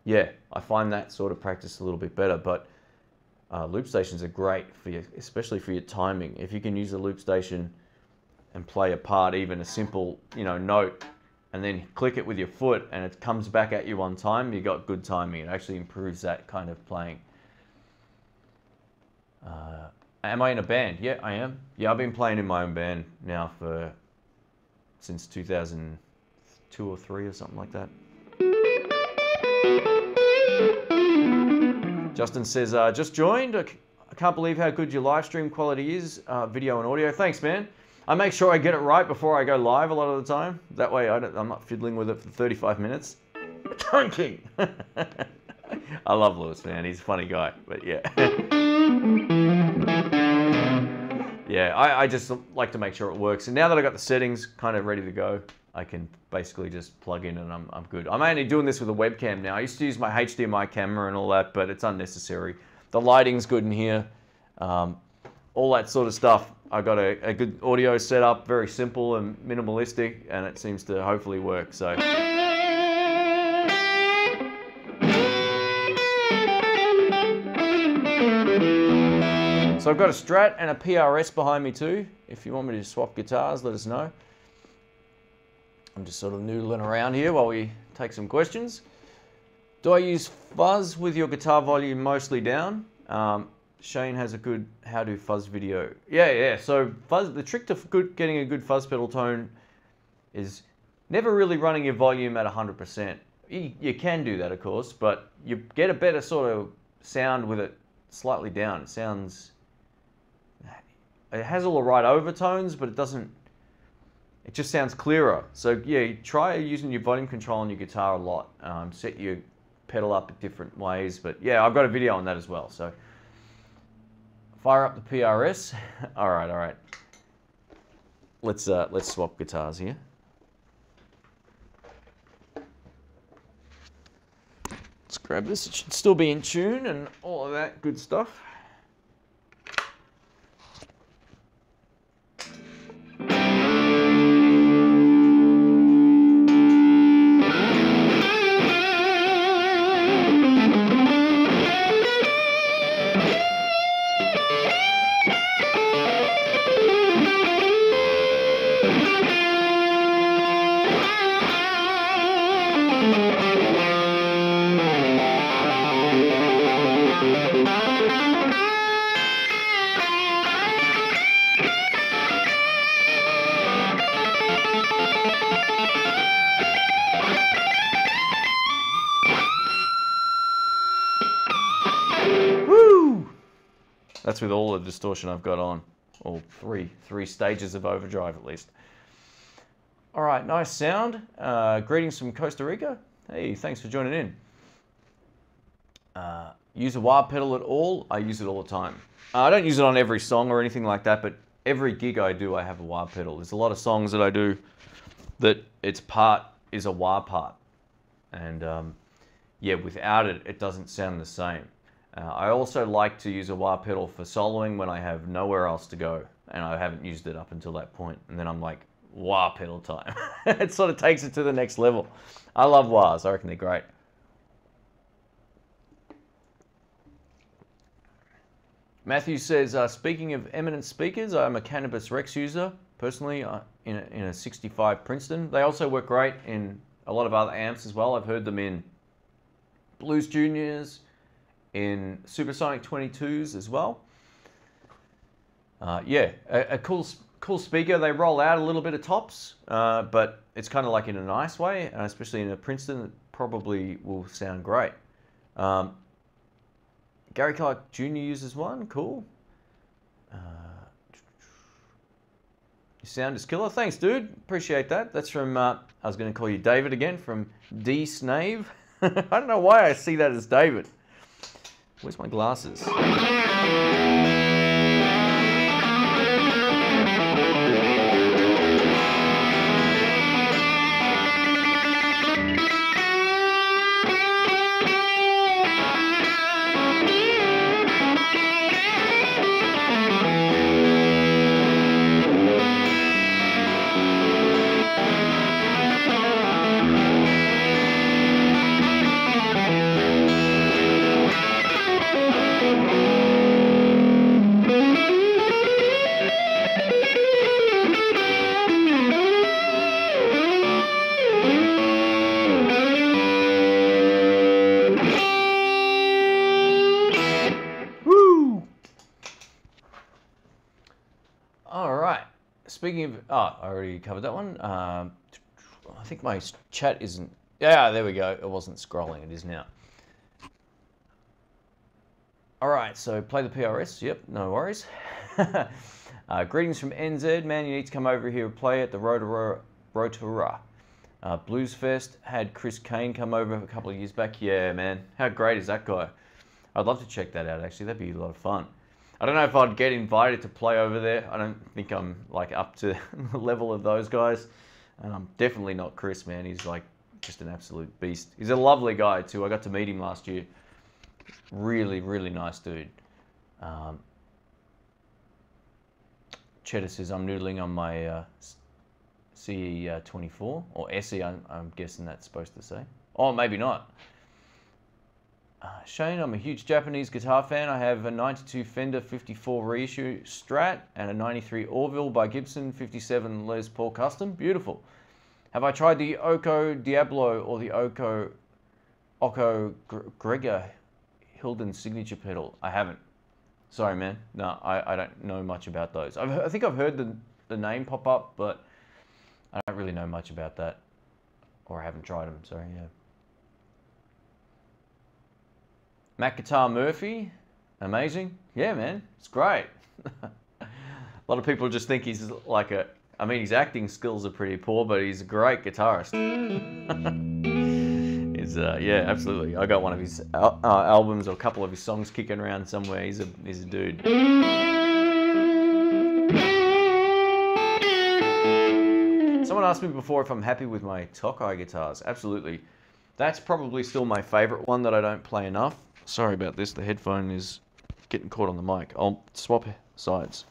Yeah, I find that sort of practice a little bit better, but loop stations are great for you, especially for your timing. If you can use a loop station and play a part, even a simple, note, and then click it with your foot and it comes back at you on time, you got good timing. It actually improves that kind of playing. Am I in a band? Yeah, I am. Yeah, I've been playing in my own band now since 2002 or 3 or something like that. Justin says, just joined. I can't believe how good your live stream quality is, video and audio. Thanks, man. I make sure I get it right before I go live a lot of the time. That way I'm not fiddling with it for 35 minutes. Drinking. I love Lewis, man. He's a funny guy, but yeah. Yeah, I just like to make sure it works. And now that I got the settings kind of ready to go, I can basically just plug in and I'm good. I'm only doing this with a webcam now. I used to use my HDMI camera and all that, but it's unnecessary. The lighting's good in here. All that sort of stuff. I got a good audio setup, very simple and minimalistic, and it seems to hopefully work. So I've got a Strat and a PRS behind me too. If you want me to swap guitars, let us know. I'm just sort of noodling around here while we take some questions. Do I use fuzz with your guitar volume mostly down? Shane has a good how to fuzz video. Yeah. So fuzz, the trick to getting a good fuzz pedal tone is never really running your volume at 100%. You can do that, of course, but you get a better sort of sound with it slightly down. It has all the right overtones, but it just sounds clearer. So yeah, try using your volume control on your guitar a lot. Set your pedal up in different ways, but yeah, I've got a video on that as well. So fire up the PRS. All right. Let's swap guitars here. Let's grab this. It should still be in tune and all of that good stuff. That's with all the distortion I've got on. All three stages of overdrive at least. All right, nice sound. Greetings from Costa Rica. Hey, thanks for joining in. Use a wah pedal at all? I use it all the time. I don't use it on every song or anything like that, but every gig I do, I have a wah pedal. There's a lot of songs that I do that its part is a wah part. And yeah, without it, it doesn't sound the same. I also like to use a wah pedal for soloing when I have nowhere else to go and I haven't used it up until that point. And then I'm like, wah pedal time. It sort of takes it to the next level. I love wahs. I reckon they're great. Matthew says, speaking of eminent speakers, I'm a Cannabis Rex user, personally, in a 65 Princeton. They also work great in a lot of other amps as well. I've heard them in Blues Juniors, in Supersonic 22s as well. Yeah, a cool speaker. They roll out a little bit of tops, but it's kind of like in a nice way, especially in a Princeton, it probably will sound great. Gary Clark Jr. uses one, cool. Your sound is killer. Thanks, dude. Appreciate that. That's from, I was going to call you David again, from D. Snave. I don't know why I see that as David. Where's my glasses? All right. Speaking of, I already covered that one. I think my chat isn't. Yeah, there we go. It wasn't scrolling. It is now. All right. So play the PRS. Yep. No worries. Greetings from NZ. Man, you need to come over here and play at the Rotorua. Blues Fest had Chris Kane come over a couple of years back. Yeah, man. How great is that guy? I'd love to check that out, actually. That'd be a lot of fun. I don't know if I'd get invited to play over there. I don't think I'm like up to the level of those guys. Definitely not Chris, man. He's like just an absolute beast. He's a lovely guy too. I got to meet him last year. Really, really nice dude. Cheddar says, I'm noodling on my CE24, or SE, I'm guessing that's supposed to say. Oh, maybe not. Shane, I'm a huge Japanese guitar fan. I have a 92 Fender 54 reissue Strat and a 93 Orville by Gibson 57 Les Paul Custom. Beautiful. Have I tried the Oko Diablo or the Oko Gregor Hilden signature pedal? I haven't. Sorry, man. No, I don't know much about those. I think I've heard the name pop up, but I don't really know much about that. Or I haven't tried them, sorry, yeah. Mac Guitar Murphy, amazing. Yeah, man, it's great. A lot of people just think he's like I mean, his acting skills are pretty poor, but he's a great guitarist. Yeah, absolutely. I got one of his albums or a couple of his songs kicking around somewhere. He's a dude. Someone asked me before if I'm happy with my Tokai guitars. Absolutely. That's probably still my favorite one that I don't play enough. Sorry about this, the headphone is getting caught on the mic. I'll swap sides.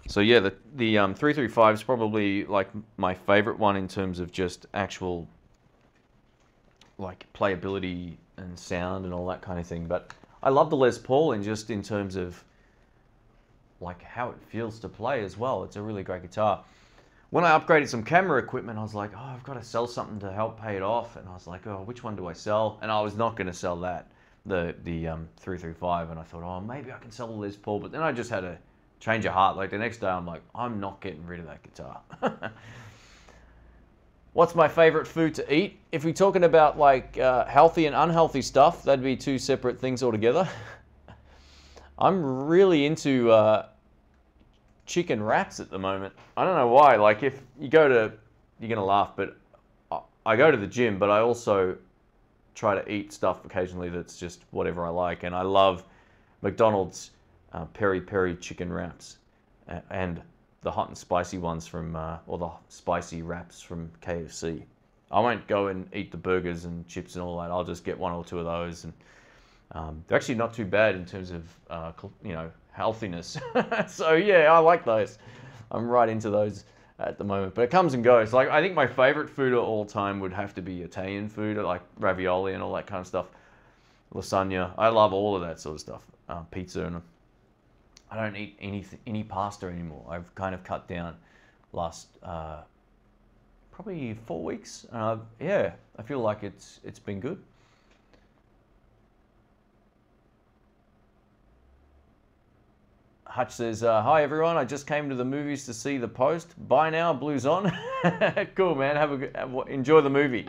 So yeah, the 335 is probably like my favorite one in terms of just actual like playability and sound and all that kind of thing. But I love the Les Paul in terms of like how it feels to play as well. It's a really great guitar. When I upgraded some camera equipment, I was like, oh, I've got to sell something to help pay it off. And I was like, oh, which one do I sell? And I was not going to sell that, the 335. And I thought, oh, maybe I can sell the Les Paul. But then I just had a change of heart. Like the next day, I'm like, I'm not getting rid of that guitar. What's my favorite food to eat? If we're talking about like healthy and unhealthy stuff, that'd be two separate things altogether. I'm really into chicken wraps at the moment. I don't know why. Like if you go to, you're gonna laugh, but I go to the gym, but I also try to eat stuff occasionally that's just whatever I like. And I love McDonald's peri peri chicken wraps and the hot and spicy ones from, or the spicy wraps from KFC. I won't go and eat the burgers and chips and all that. I'll just get one or two of those. And they're actually not too bad in terms of, you know, healthiness. So yeah, I like those. I'm right into those at the moment, but it comes and goes. Like I think my favorite food of all time would have to be Italian food, like ravioli and all that kind of stuff. Lasagna. I love all of that sort of stuff. Pizza, and I don't eat any pasta anymore. I've kind of cut down last probably 4 weeks. Yeah, I feel like it's been good. Hutch says, hi everyone, I just came to the movies to see The Post. Bye now, Blues on. Cool, man. Enjoy the movie.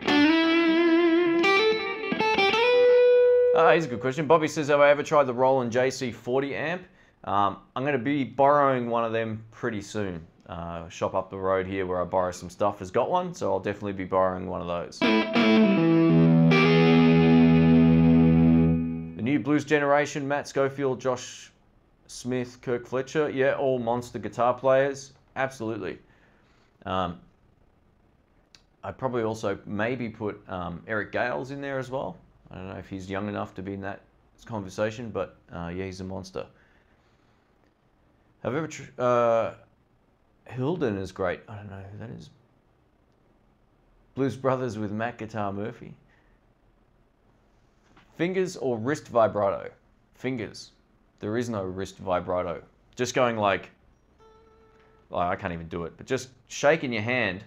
Here's a good question. Bobby says, have I ever tried the Roland JC40 amp? I'm going to be borrowing one of them pretty soon. Shop up the road here where I borrow some stuff has got one, so I'll definitely be borrowing one of those. The new Blues generation, Matt Schofield, Josh Smith, Kirk Fletcher, yeah, all monster guitar players, absolutely. I'd probably also maybe put Eric Gales in there as well. I don't know if he's young enough to be in that conversation, but yeah, he's a monster. Have ever Hilden is great. I don't know who that is. Blues Brothers with Mac Guitar Murphy. Fingers or wrist vibrato? Fingers. There is no wrist vibrato. Just going like I can't even do it, but just shaking your hand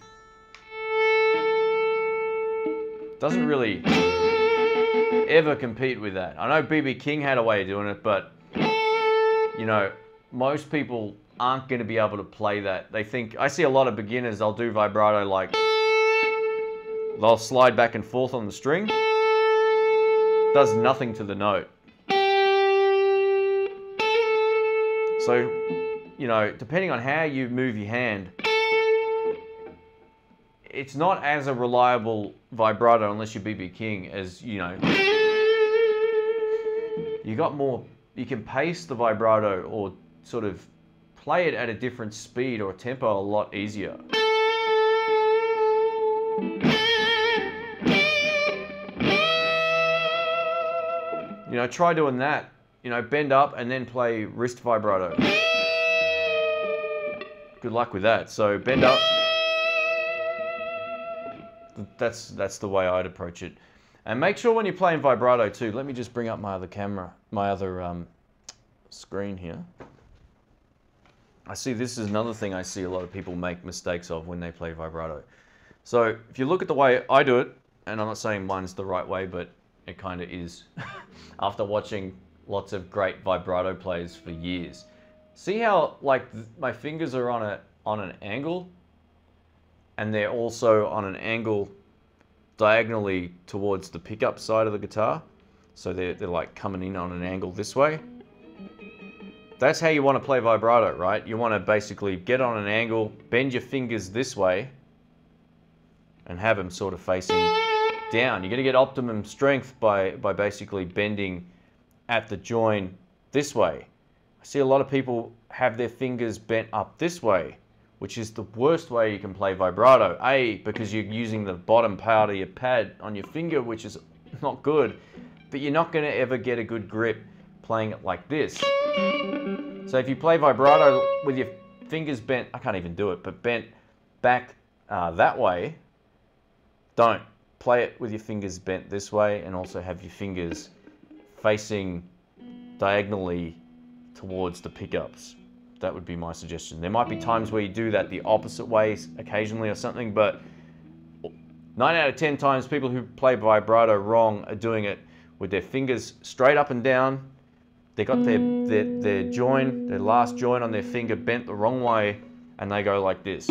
doesn't really ever compete with that. I know BB King had a way of doing it, but you know, most people aren't going to be able to play that. They think, I see a lot of beginners, they'll do vibrato like, they'll slide back and forth on the string. Does nothing to the note. So, you know, depending on how you move your hand, it's not as a reliable vibrato unless you're BB King as, you know, you got more, you can pace the vibrato or sort of play it at a different speed or tempo a lot easier. You know, try doing that. You know, bend up and then play wrist vibrato. Good luck with that. So bend up. That's the way I'd approach it. And make sure when you're playing vibrato too, let me just bring up my other camera, my other screen here. I see this is another thing I see a lot of people make mistakes of when they play vibrato. So if you look at the way I do it, and I'm not saying mine's the right way, but it kind of is after watching lots of great vibrato players for years. See how like my fingers are on an angle, and they're also on an angle diagonally towards the pickup side of the guitar. So they're like coming in on an angle this way. That's how you want to play vibrato, right? You want to basically get on an angle, bend your fingers this way, and have them sort of facing down. You're going to get optimum strength by basically bending at the join this way. I see a lot of people have their fingers bent up this way, which is the worst way you can play vibrato. A, because you're using the bottom part of your pad on your finger, which is not good, but you're not going to ever get a good grip playing it like this. So if you play vibrato with your fingers bent, I can't even do it, but bent back that way, don't. Play it with your fingers bent this way, and also have your fingers facing diagonally towards the pickups. That would be my suggestion. There might be times where you do that the opposite way occasionally or something, but 9 out of 10 times people who play vibrato wrong are doing it with their fingers straight up and down. They got their join, their last join on their finger bent the wrong way, and they go like this.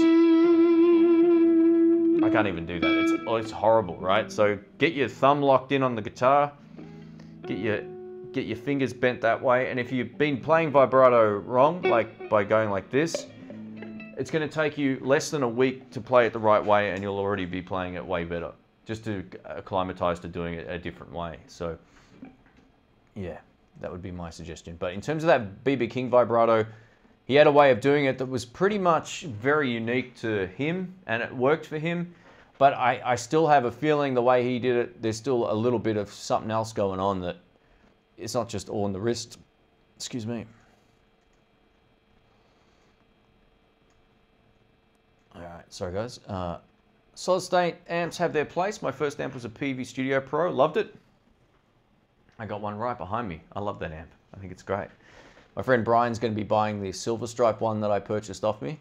I can't even do that. It's horrible, right? So get your thumb locked in on the guitar, get your fingers bent that way, and if you've been playing vibrato wrong, like by going like this, it's going to take you less than a week to play it the right way, and you'll already be playing it way better, just to acclimatize to doing it a different way. So yeah, that would be my suggestion. But in terms of that BB King vibrato, he had a way of doing it that was pretty much very unique to him, and it worked for him. But I still have a feeling the way he did it, there's still a little bit of something else going on, that it's not just all in the wrist. Excuse me. All right, sorry guys. Solid state amps have their place. My first amp was a PV Studio Pro, loved it. I got one right behind me. I love that amp. I think it's great. My friend Brian's going to be buying the Silver Stripe one that I purchased off me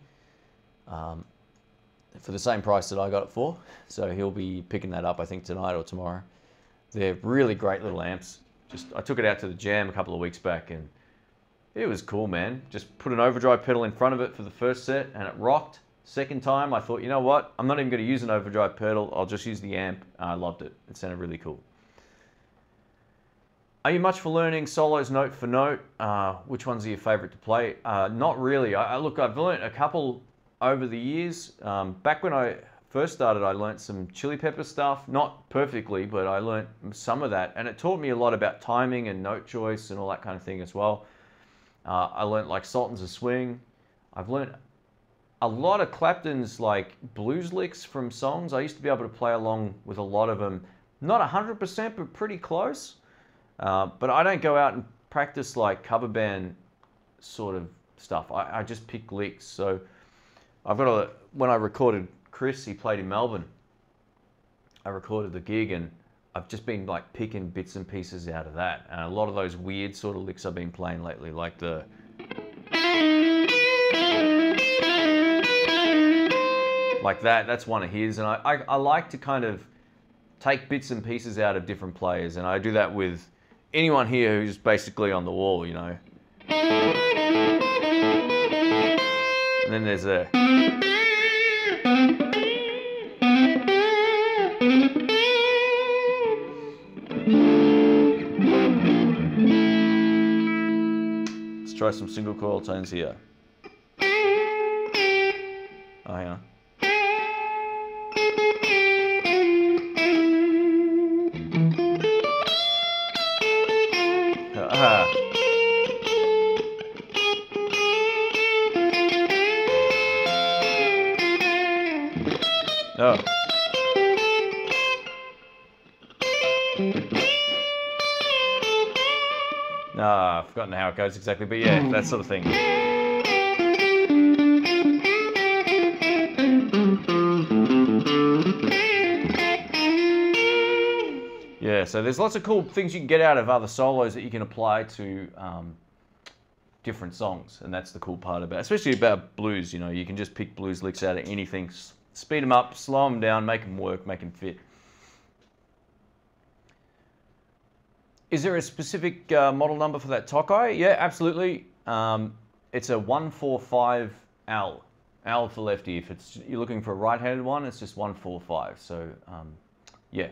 for the same price that I got it for. So he'll be picking that up, I think, tonight or tomorrow. They're really great little amps. I took it out to the jam a couple of weeks back, and it was cool, man. Just put an overdrive pedal in front of it for the first set, and it rocked. Second time, I thought, you know what? I'm not even going to use an overdrive pedal. I'll just use the amp. I loved it. It sounded really cool. Are you much for learning solos note for note? Which ones are your favorite to play? Not really. Look, I've learned a couple over the years. Back when I first started, I learned some Chili Pepper stuff. Not perfectly, but I learned some of that. And it taught me a lot about timing and note choice and all that kind of thing as well. I learned like Sultans of Swing. I've learned a lot of Clapton's like blues licks from songs. I used to be able to play along with a lot of them. Not 100%, but pretty close. But I don't go out and practice like cover band sort of stuff. I just pick licks. So I've got when I recorded Chris, he played in Melbourne. I recorded the gig, and I've just been like picking bits and pieces out of that. And a lot of those weird sort of licks I've been playing lately, like the like that's one of his. And I like to kind of take bits and pieces out of different players, and I do that with anyone here who's basically on the wall, you know. And then there's a... Let's try some single coil tones here. Oh, hang on. Oh. I've forgotten how it goes exactly, but yeah, that sort of thing. Yeah, so there's lots of cool things you can get out of other solos that you can apply to different songs, and that's the cool part about, especially about blues. You know, you can just pick blues licks out of anything, speed them up, slow them down, make them work, make them fit. Is there a specific model number for that Tokai? Yeah, absolutely. It's a 145 L. L for lefty. If you're looking for a right-handed one, it's just 145. So yeah,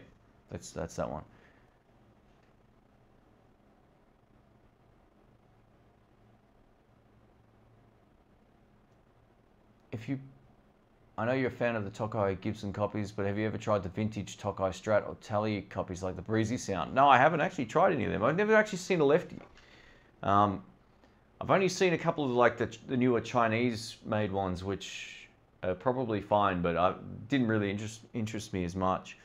that's that one. I know you're a fan of the Tokai Gibson copies, but have you ever tried the vintage Tokai Strat or Tally copies like the Breezy Sound? No, I haven't actually tried any of them. I've never actually seen a lefty. I've only seen a couple of like the newer Chinese-made ones, which are probably fine, but didn't really interest me as much.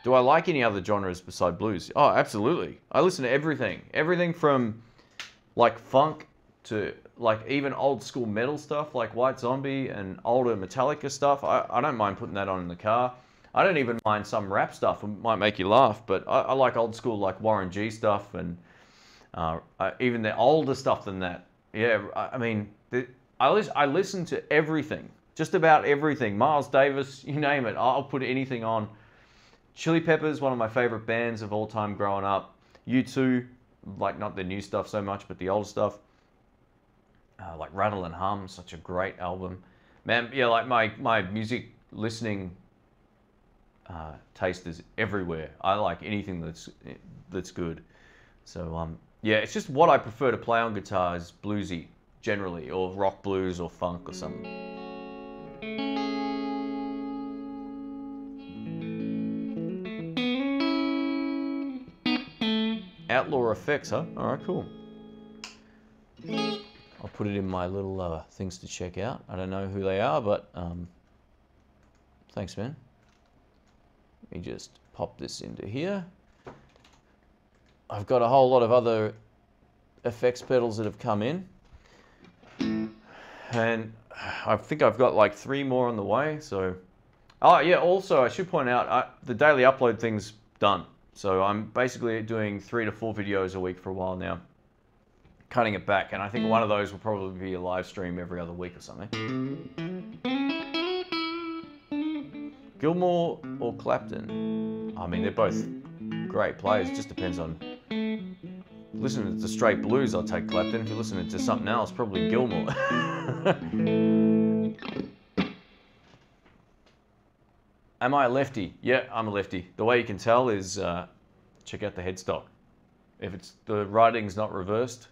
Do I like any other genres beside blues? Oh, absolutely. I listen to everything. Everything from like funk to like even old school metal stuff like White Zombie and older Metallica stuff. I don't mind putting that on in the car. I don't even mind some rap stuff. It might make you laugh, but I like old school like Warren G stuff and even the older stuff than that. Yeah, I mean, I listen to everything. Just about everything. Miles Davis, you name it. I'll put anything on. Chili Peppers, one of my favorite bands of all time growing up. U2, like not the new stuff so much, but the old stuff. Like Rattle and Hum, such a great album. Man, yeah, like my music listening taste is everywhere. I like anything that's good. So yeah, it's just what I prefer to play on guitar is bluesy generally, or rock blues or funk or something. Outlaw effects, huh? All right, cool. I'll put it in my little things to check out. I don't know who they are, but thanks, man. Let me just pop this into here. I've got a whole lot of other effects pedals that have come in. And I think I've got like 3 more on the way, so... Oh, yeah, also, I should point out, the daily upload thing's done. So I'm basically doing 3 to 4 videos a week for a while now, cutting it back, and I think one of those will probably be a live stream every other week or something. Gilmour or Clapton? I mean, they're both great players. It just depends on... Listening to straight blues, I'll take Clapton. If you're listening to something else, probably Gilmour. Am I a lefty? Yeah, I'm a lefty. The way you can tell is check out the headstock. If the writing's not reversed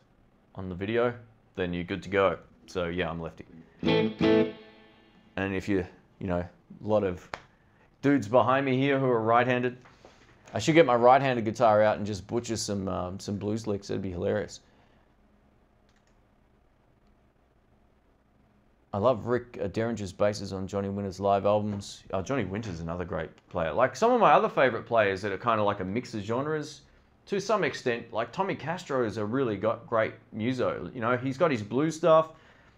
on the video, then you're good to go. So yeah, I'm lefty. And if you know, a lot of dudes behind me here who are right-handed, I should get my right-handed guitar out and just butcher some blues licks. That'd be hilarious. I love Rick Derringer's basses on Johnny Winter's live albums. Johnny Winter's another great player. Like some of my other favorite players that are kind of like a mix of genres, to some extent, like Tommy Castro is a really great muso. You know, he's got his blues stuff,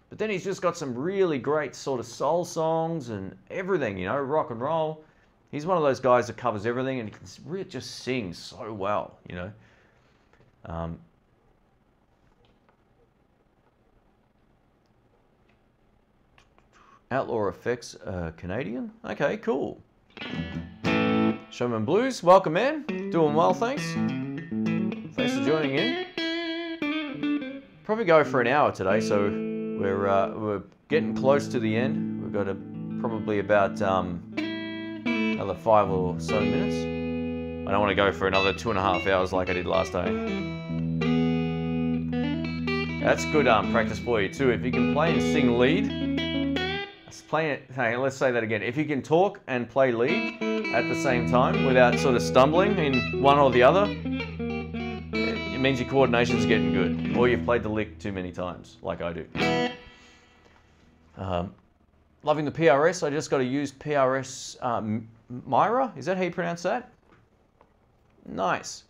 but then he's just got some really great sort of soul songs and everything, you know, rock and roll. He's one of those guys that covers everything and he can really just sing so well, you know. Outlaw Effects, Canadian? Okay, cool. Showman Blues, welcome man. Doing well, thanks. Thanks Thanks for joining in. Probably go for an hour today, so we're getting close to the end. We've got probably about another 5 or so minutes. I don't want to go for another 2.5 hours like I did last day. That's good practice for you too. If you can play and sing lead, let's say that again. If you can talk and play lead at the same time without sort of stumbling in one or the other, it means your coordination's getting good, or you've played the lick too many times, like I do. Loving the PRS. I just got a used PRS Myra. Is that how you pronounce that? Nice.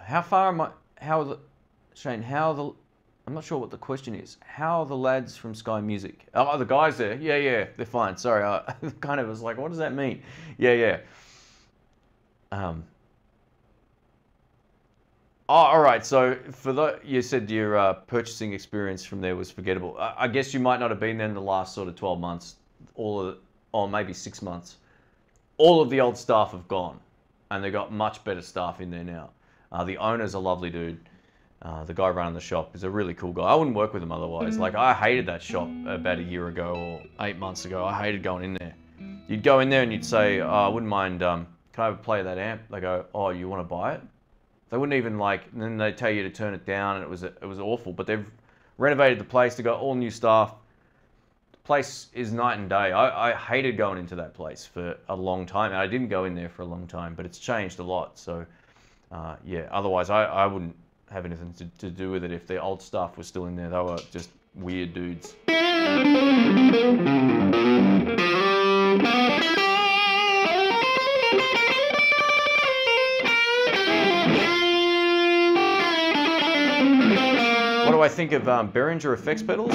I'm not sure what the question is. How are the lads from Sky Music? Oh, the guys there. Yeah, they're fine. Sorry, I kind of was like, what does that mean? Yeah. Oh, all right. So you said your purchasing experience from there was forgettable. I guess you might not have been there in the last sort of 12 months, or maybe 6 months. All of the old staff have gone, and they've got much better staff in there now. The owner's a lovely dude. The guy running the shop is a really cool guy. I wouldn't work with him otherwise. Like, I hated that shop about a year ago or 8 months ago. I hated going in there. You'd go in there and you'd say, oh, I wouldn't mind, can I have a play of that amp? They go, oh, you want to buy it? They wouldn't even and then they'd tell you to turn it down, and it was awful. But they've renovated the place. They've got all new staff. The place is night and day. I hated going into that place for a long time. And I didn't go in there for a long time, but it's changed a lot. So, yeah, otherwise I wouldn't have anything to do with it if the old staff was still in there. They were just weird dudes. What do I think of Behringer effects pedals?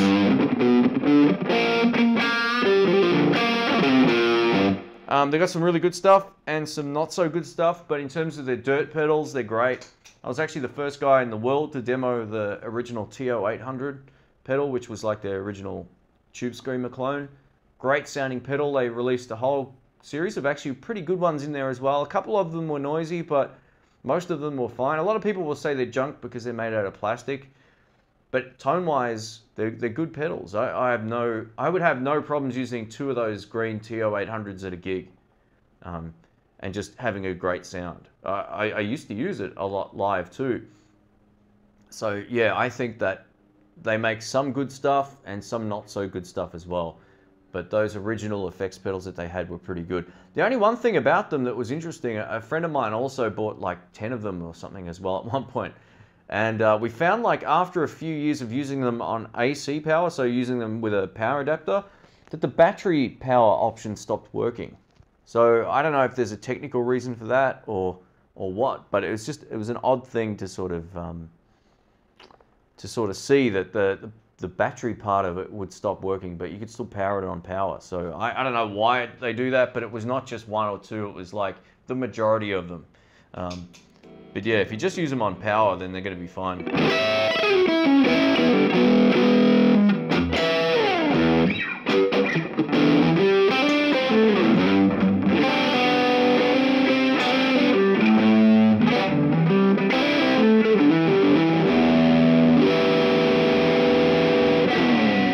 They got some really good stuff and some not so good stuff, but in terms of their dirt pedals, they're great. I was actually the first guy in the world to demo the original TO-800 pedal, which was like their original Tube Screamer clone. Great sounding pedal. They released a whole series of actually pretty good ones in there as well. A couple of them were noisy, but most of them were fine. A lot of people will say they're junk because they're made out of plastic, but tone-wise, they're good pedals. I would have no problems using 2 of those green TO-800s at a gig. And just having a great sound. I used to use it a lot live too. So yeah, I think that they make some good stuff and some not so good stuff as well. But those original effects pedals that they had were pretty good. The only one thing about them that was interesting, a friend of mine also bought like 10 of them or something as well at one point. And we found, like, after a few years of using them on AC power, so using them with a power adapter, that the battery power option stopped working. So I don't know if there's a technical reason for that or what, but it was an odd thing to sort of see that the battery part of it would stop working, but you could still power it on power. So I don't know why they do that, but it was not just 1 or 2, it was like the majority of them. But yeah, if you just use them on power, then they're going to be fine.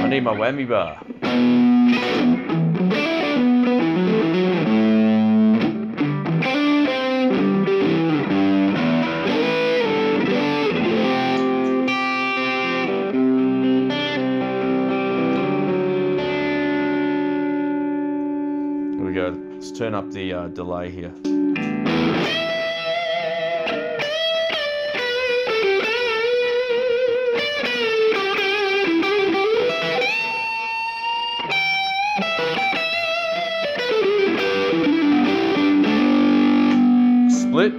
I need my whammy bar. Here we go. Let's turn up the delay here. Split.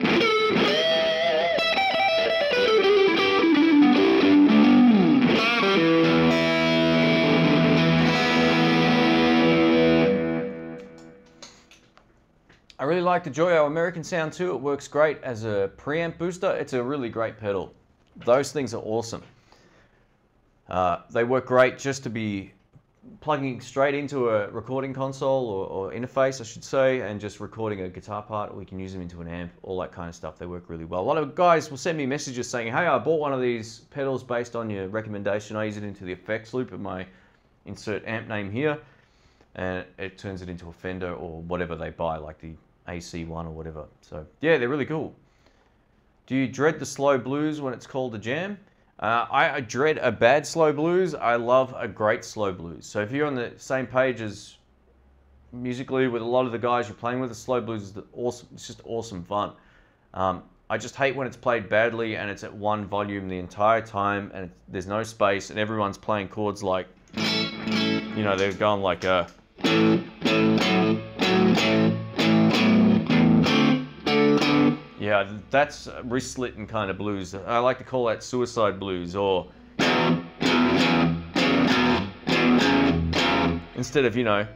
I really like the Joyo American Sound too. It works great as a preamp booster. It's a really great pedal. Those things are awesome. They work great just to be plugging straight into a recording console or interface, I should say, and just recording a guitar part, or we can use them into an amp, all that kind of stuff. They work really well. A lot of guys will send me messages saying, hey, I bought one of these pedals based on your recommendation. I use it into the effects loop of my insert amp name here, and it turns it into a Fender or whatever they buy, like the AC one or whatever. So yeah, they're really cool. Do you dread the slow blues when it's called a jam? I dread a bad slow blues. I love a great slow blues. So if you're on the same page as musically with a lot of the guys you're playing with, the slow blues is awesome. It's just awesome fun. I just hate when it's played badly and it's at one volume the entire time and there's no space and everyone's playing chords like, you know, they're going like a... Yeah, that's wrist-slitting kind of blues. I like to call that suicide blues, or instead of, you know,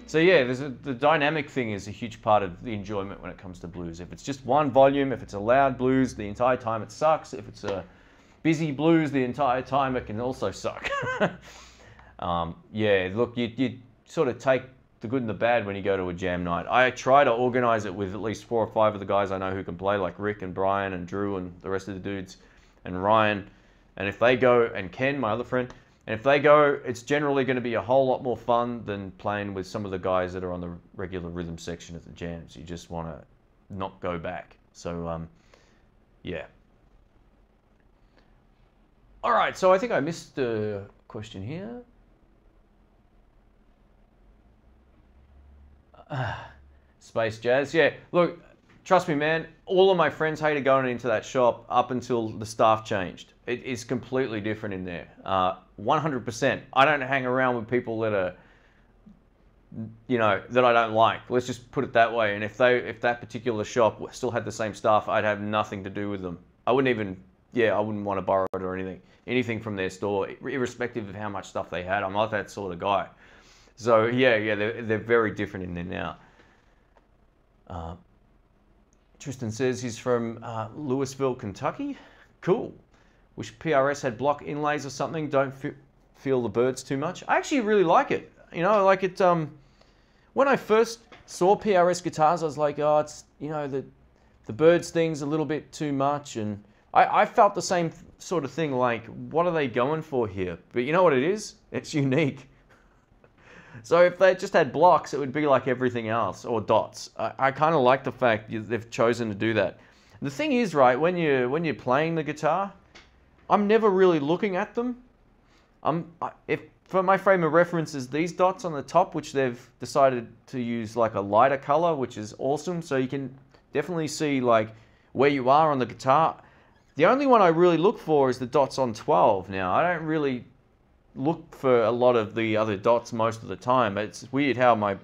so yeah, the dynamic thing is a huge part of the enjoyment when it comes to blues. If it's just one volume, if it's a loud blues, the entire time it sucks. If it's a busy blues, the entire time it can also suck. Yeah, look, you sort of take the good and the bad when you go to a jam night. I try to organize it with at least 4 or 5 of the guys I know who can play, like Rick and Brian and Drew and the rest of the dudes, and Ryan. And if they go, and Ken, my other friend, and if they go, it's generally going to be a whole lot more fun than playing with some of the guys that are on the regular rhythm section at the jams. You just want to not go back. So, yeah. All right, so I think I missed a question here. Space Jazz, yeah. Look, trust me, man, all of my friends hated going into that shop up until the staff changed. It is completely different in there. 100%. I don't hang around with people that are, you know, that I don't like. Let's just put it that way. And if that particular shop still had the same staff, I'd have nothing to do with them. I wouldn't even, I wouldn't want to borrow it or anything from their store, irrespective of how much stuff they had. I'm not that sort of guy. So yeah, they're very different in there now. Tristan says he's from Louisville, Kentucky. Cool. Wish PRS had block inlays or something. Don't feel the birds too much. I actually really like it. You know, like it. When I first saw PRS guitars, I was like, oh, it's, you know, the birds thing's a little bit too much, and I felt the same sort of thing. Like, what are they going for here? But you know what it is? It's unique. So if they just had blocks, it would be like everything else, or dots. I kind of like the fact they've chosen to do that. And the thing is, right, when you're playing the guitar, I'm never really looking at them. For my frame of reference is these dots on the top, which they've decided to use like a lighter color, which is awesome. So you can definitely see like where you are on the guitar. The only one I really look for is the dots on 12. Now, I don't really look for a lot of the other dots most of the time. It's weird how my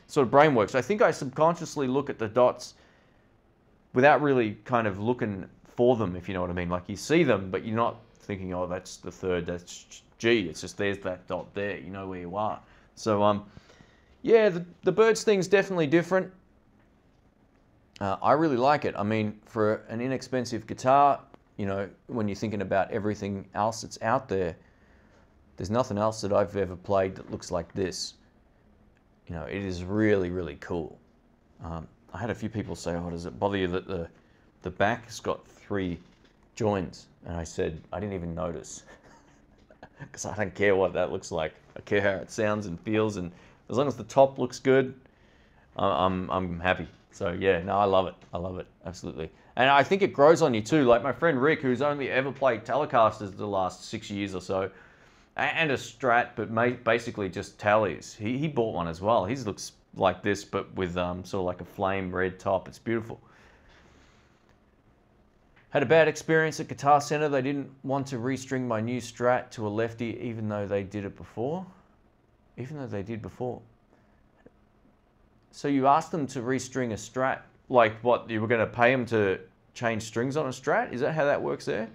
sort of brain works. I think I subconsciously look at the dots without really kind of looking for them, if you know what I mean. Like, you see them, but you're not thinking, oh, that's the third, that's G. It's just there's that dot there. You know where you are. So, yeah, the birds thing's definitely different. I really like it. I mean, for an inexpensive guitar, you know, when you're thinking about everything else that's out there, there's nothing else that I've ever played that looks like this. You know, it is really, really cool. I had a few people say, oh, does it bother you that the back's got 3 joins? And I said, I didn't even notice. Because I don't care what that looks like. I care how it sounds and feels, and as long as the top looks good, I'm happy. So yeah, no, I love it. I love it, absolutely. And I think it grows on you too. Like my friend Rick, who's only ever played Telecasters the last 6 years or so, and a Strat, but basically just Tallies. He bought one as well. His looks like this, but with sort of like a flame red top. It's beautiful. Had a bad experience at Guitar Center. They didn't want to restring my new Strat to a lefty, even though they did it before. Even though they did before. So you asked them to restring a Strat? Like what, you were going to pay them to change strings on a Strat? Is that how that works there?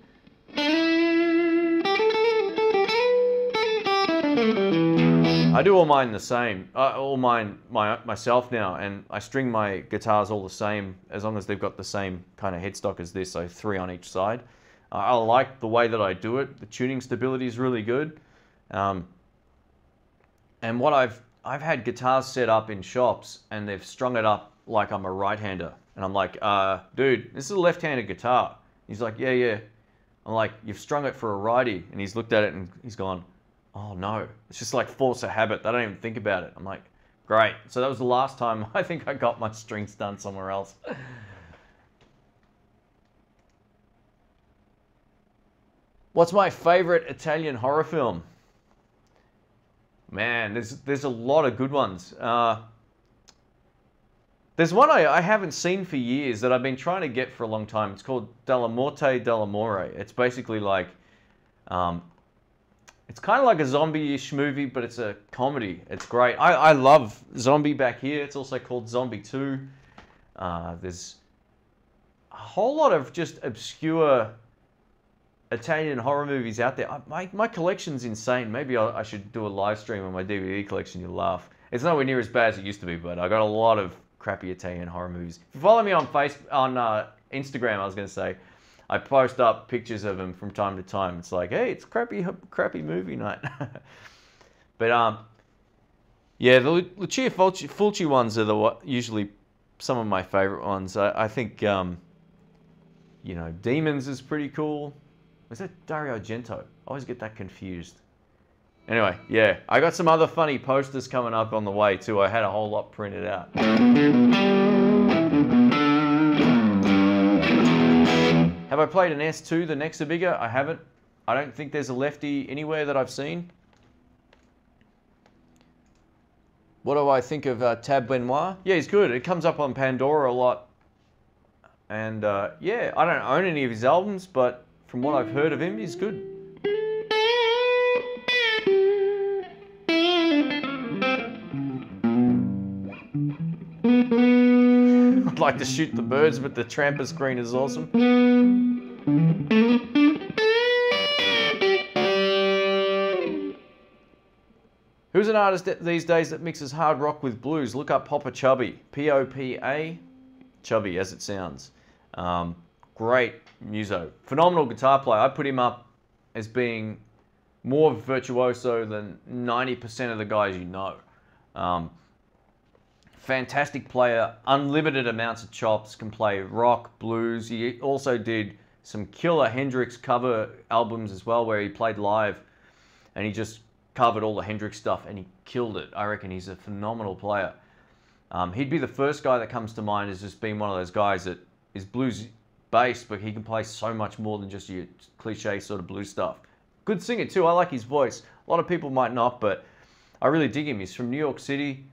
I do all mine the same, all mine myself now, and I string my guitars all the same as long as they've got the same kind of headstock as this, so 3 on each side. I like the way that I do it. The tuning stability is really good. And what I've had guitars set up in shops and they've strung it up like I'm a right-hander. And I'm like, dude, this is a left-handed guitar. He's like, yeah. I'm like, you've strung it for a righty. And he's looked at it and he's gone, oh no. It's just like force of habit. They don't even think about it. I'm like, great. So that was the last time I think I got my strings done somewhere else. What's my favorite Italian horror film? Man, there's a lot of good ones. There's one I haven't seen for years that I've been trying to get for a long time. It's called Della Morte dell'Amore. It's basically like, it's kind of like a zombie-ish movie, but it's a comedy. It's great. I love Zombie back here. It's also called Zombie 2. There's a whole lot of just obscure Italian horror movies out there. My collection's insane. Maybe I should do a live stream on my DVD collection. You'll laugh. It's nowhere near as bad as it used to be, but I got a lot of crappy Italian horror movies. If you follow me on Instagram, I was going to say, I post up pictures of them from time to time. It's like, hey, it's crappy movie night. But yeah, the Lucia Fulci ones are usually some of my favorite ones. I think you know, Demons is pretty cool. Was that Dario Argento? I always get that confused. Anyway, yeah, I got some other funny posters coming up on the way too. I had a whole lot printed out. Have I played an S2, the Nexa Bigger? I haven't. I don't think there's a lefty anywhere that I've seen. What do I think of Tab Benoit? Yeah, he's good. It comes up on Pandora a lot. And yeah, I don't own any of his albums, but from what I've heard of him, he's good. I'd like to shoot the birds, but the tramper screen is awesome. Who's an artist these days that mixes hard rock with blues? Look up Poppa Chubby. P-O-P-A, Chubby, as it sounds. Great muso. Phenomenal guitar player. I put him up as being more virtuoso than 90% of the guys you know. Fantastic player, unlimited amounts of chops, can play rock, blues. He also did some killer Hendrix cover albums as well, where he played live and he just covered all the Hendrix stuff and he killed it. I reckon he's a phenomenal player. He'd be the first guy that comes to mind as just being one of those guys that is blues based, but he can play so much more than just your cliche sort of blues stuff. Good singer too. I like his voice. A lot of people might not, but I really dig him. He's from New York City.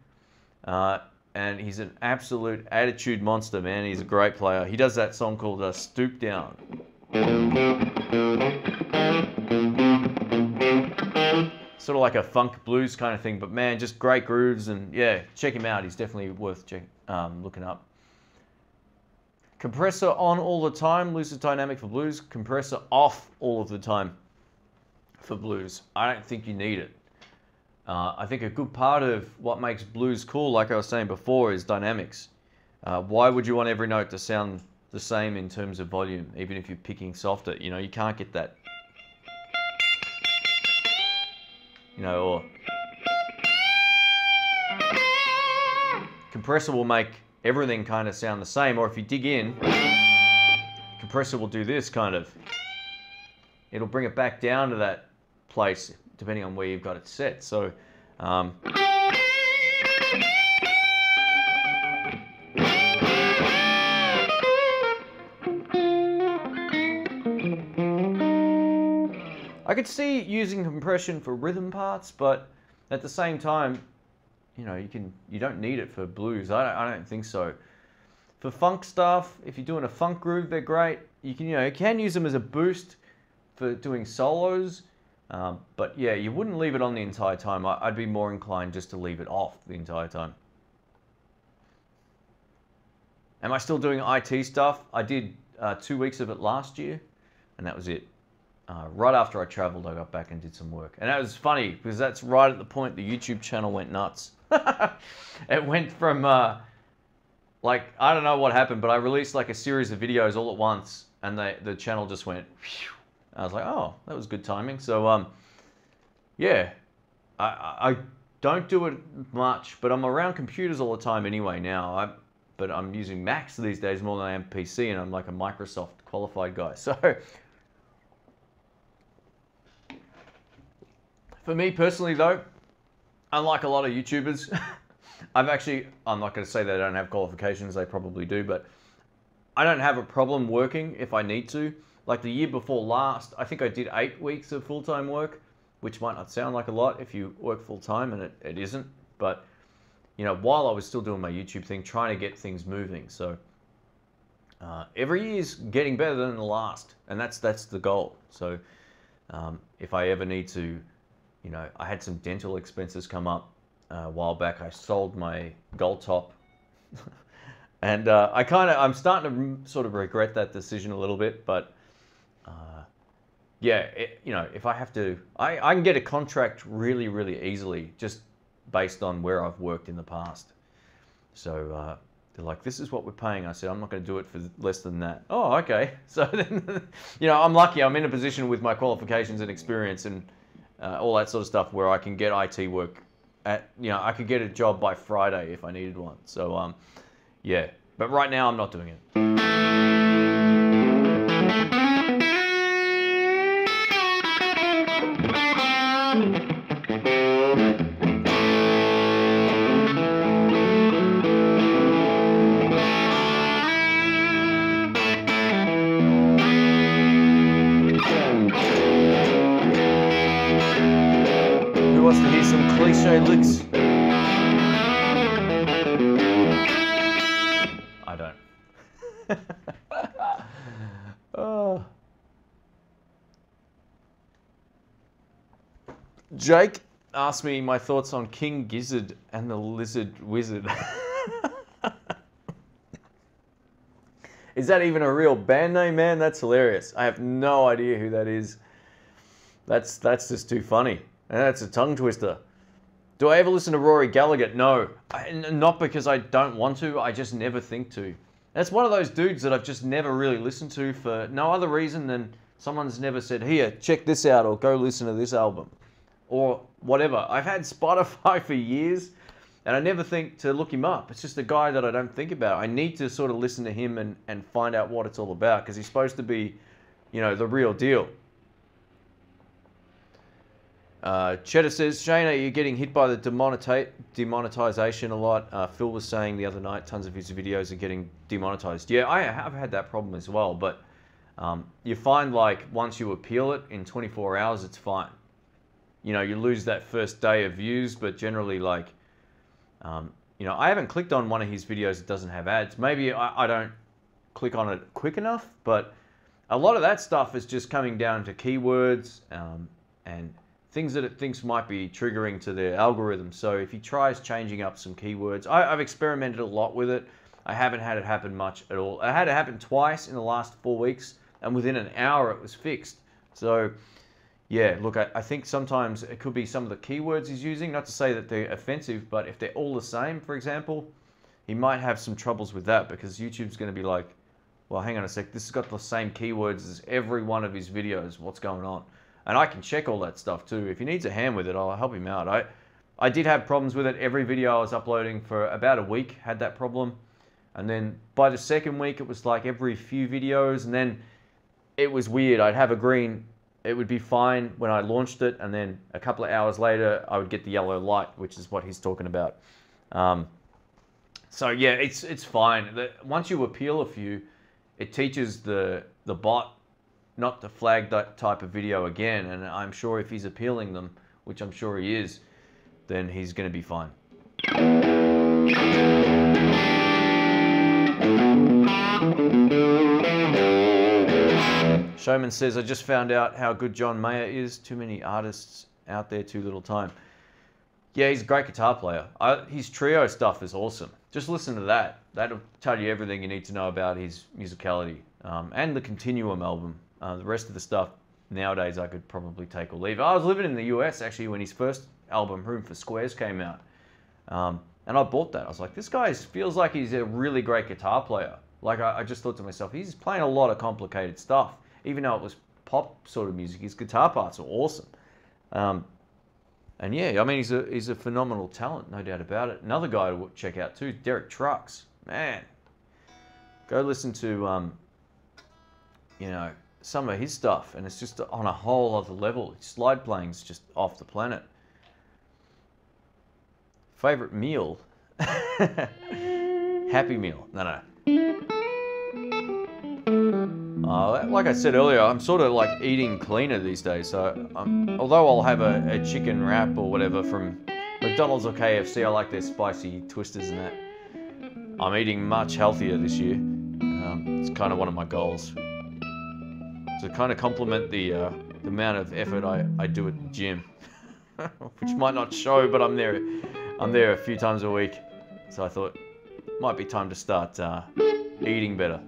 And he's an absolute attitude monster, man. He's a great player. He does that song called Stoop Down. Sort of like a funk blues kind of thing, but man, just great grooves, and yeah, check him out. He's definitely worth looking up. Compressor on all the time, loses dynamic for blues. Compressor off all of the time for blues. I don't think you need it. I think a good part of what makes blues cool, like I was saying before, is dynamics. Why would you want every note to sound the same in terms of volume, even if you're picking softer? You know, you can't get that. You know, or compressor will make everything kind of sound the same, or if you dig in, compressor will do this kind of. It'll bring it back down to that place, depending on where you've got it set. So, I could see using compression for rhythm parts, but at the same time, you know, you don't need it for blues. I don't think so. For funk stuff, if you're doing a funk groove, they're great. You can use them as a boost for doing solos. But yeah, you wouldn't leave it on the entire time. I'd be more inclined just to leave it off the entire time. Am I still doing IT stuff? I did 2 weeks of it last year, and that was it. right after I traveled, I got back and did some work. And that was funny because that's right at the point the YouTube channel went nuts. It went from, like, I don't know what happened, but I released like a series of videos all at once and the channel just went, phew. I was like, oh, that was good timing. So, yeah, I don't do it much, but I'm around computers all the time anyway now. But I'm using Macs these days more than I am PC, and I'm like a Microsoft qualified guy. So for me personally though, unlike a lot of YouTubers, I'm not going to say they don't have qualifications, they probably do, but I don't have a problem working if I need to. Like the year before last, I think I did 8 weeks of full-time work, which might not sound like a lot if you work full-time, and it isn't. But, you know, while I was still doing my YouTube thing, trying to get things moving. So every year's getting better than the last, and that's the goal. So if I ever need to, you know, I had some dental expenses come up a while back. I sold my gold top. And I'm starting to sort of regret that decision a little bit, but yeah, you know, if I have to, I can get a contract really, really easily just based on where I've worked in the past. So they're like, this is what we're paying. I said, I'm not going to do it for less than that. Oh, okay. So then, you know, I'm lucky. I'm in a position with my qualifications and experience and all that sort of stuff where I can get IT work at, you know, I could get a job by Friday if I needed one. So, yeah, but right now I'm not doing it. Who wants to hear some cliche licks? I don't. Oh. Jake asked me my thoughts on King Gizzard and the Lizard Wizard. Is that even a real band name, man? That's hilarious. I have no idea who that is. That's just too funny. And that's a tongue twister. Do I ever listen to Rory Gallagher? No. Not because I don't want to, I just never think to. That's one of those dudes that I've just never really listened to for no other reason than someone's never said, here, check this out, or go listen to this album. Or whatever. I've had Spotify for years, and I never think to look him up. It's just a guy that I don't think about. I need to sort of listen to him and find out what it's all about, because he's supposed to be, you know, the real deal. Cheddar says, Shane, are you getting hit by the demonetization a lot? Phil was saying the other night, tons of his videos are getting demonetized. Yeah, I have had that problem as well, but you find like once you appeal it in 24 hours, it's fine. You know, you lose that first day of views, but generally like, you know, I haven't clicked on one of his videos that doesn't have ads. Maybe I don't click on it quick enough, but a lot of that stuff is just coming down to keywords and things that it thinks might be triggering to their algorithm. So if he tries changing up some keywords, I've experimented a lot with it. I haven't had it happen much at all. I had it happen twice in the last 4 weeks, and within an hour it was fixed. So yeah, look, I think sometimes it could be some of the keywords he's using, not to say that they're offensive, but if they're all the same, for example, he might have some troubles with that, because YouTube's going to be like, well, hang on a sec, this has got the same keywords as every one of his videos. What's going on? And I can check all that stuff too. If he needs a hand with it, I'll help him out. I did have problems with it. Every video I was uploading for about a week had that problem. And then by the second week, it was like every few videos. And then it was weird. I'd have a green. It would be fine when I launched it. And then a couple of hours later, I would get the yellow light, which is what he's talking about. So yeah, it's fine. Once you appeal a few, it teaches the bot not to flag that type of video again, and I'm sure if he's appealing them, which I'm sure he is, then he's going to be fine. Showman says, I just found out how good John Mayer is. Too many artists out there, too little time. Yeah, he's a great guitar player. His trio stuff is awesome. Just listen to that. That'll tell you everything you need to know about his musicality. And the Continuum album. The rest of the stuff, nowadays I could probably take or leave. I was living in the US actually when his first album, Room for Squares, came out. And I bought that. I was like, this guy feels like he's a really great guitar player. Like, I just thought to myself, he's playing a lot of complicated stuff. Even though it was pop sort of music, his guitar parts are awesome. And yeah, I mean, he's a phenomenal talent, no doubt about it. Another guy to check out too, Derek Trucks. Man, go listen to, you know, some of his stuff, and it's just on a whole other level. His slide playing's just off the planet. Favorite meal? Happy Meal. No. Like I said earlier, I'm sort of like eating cleaner these days. So although I'll have a chicken wrap or whatever from McDonald's or KFC, I like their spicy twisters and that. I'm eating much healthier this year. It's kind of one of my goals. To kind of complement the amount of effort I do at the gym, which might not show, but I'm there a few times a week. So I thought it might be time to start eating better.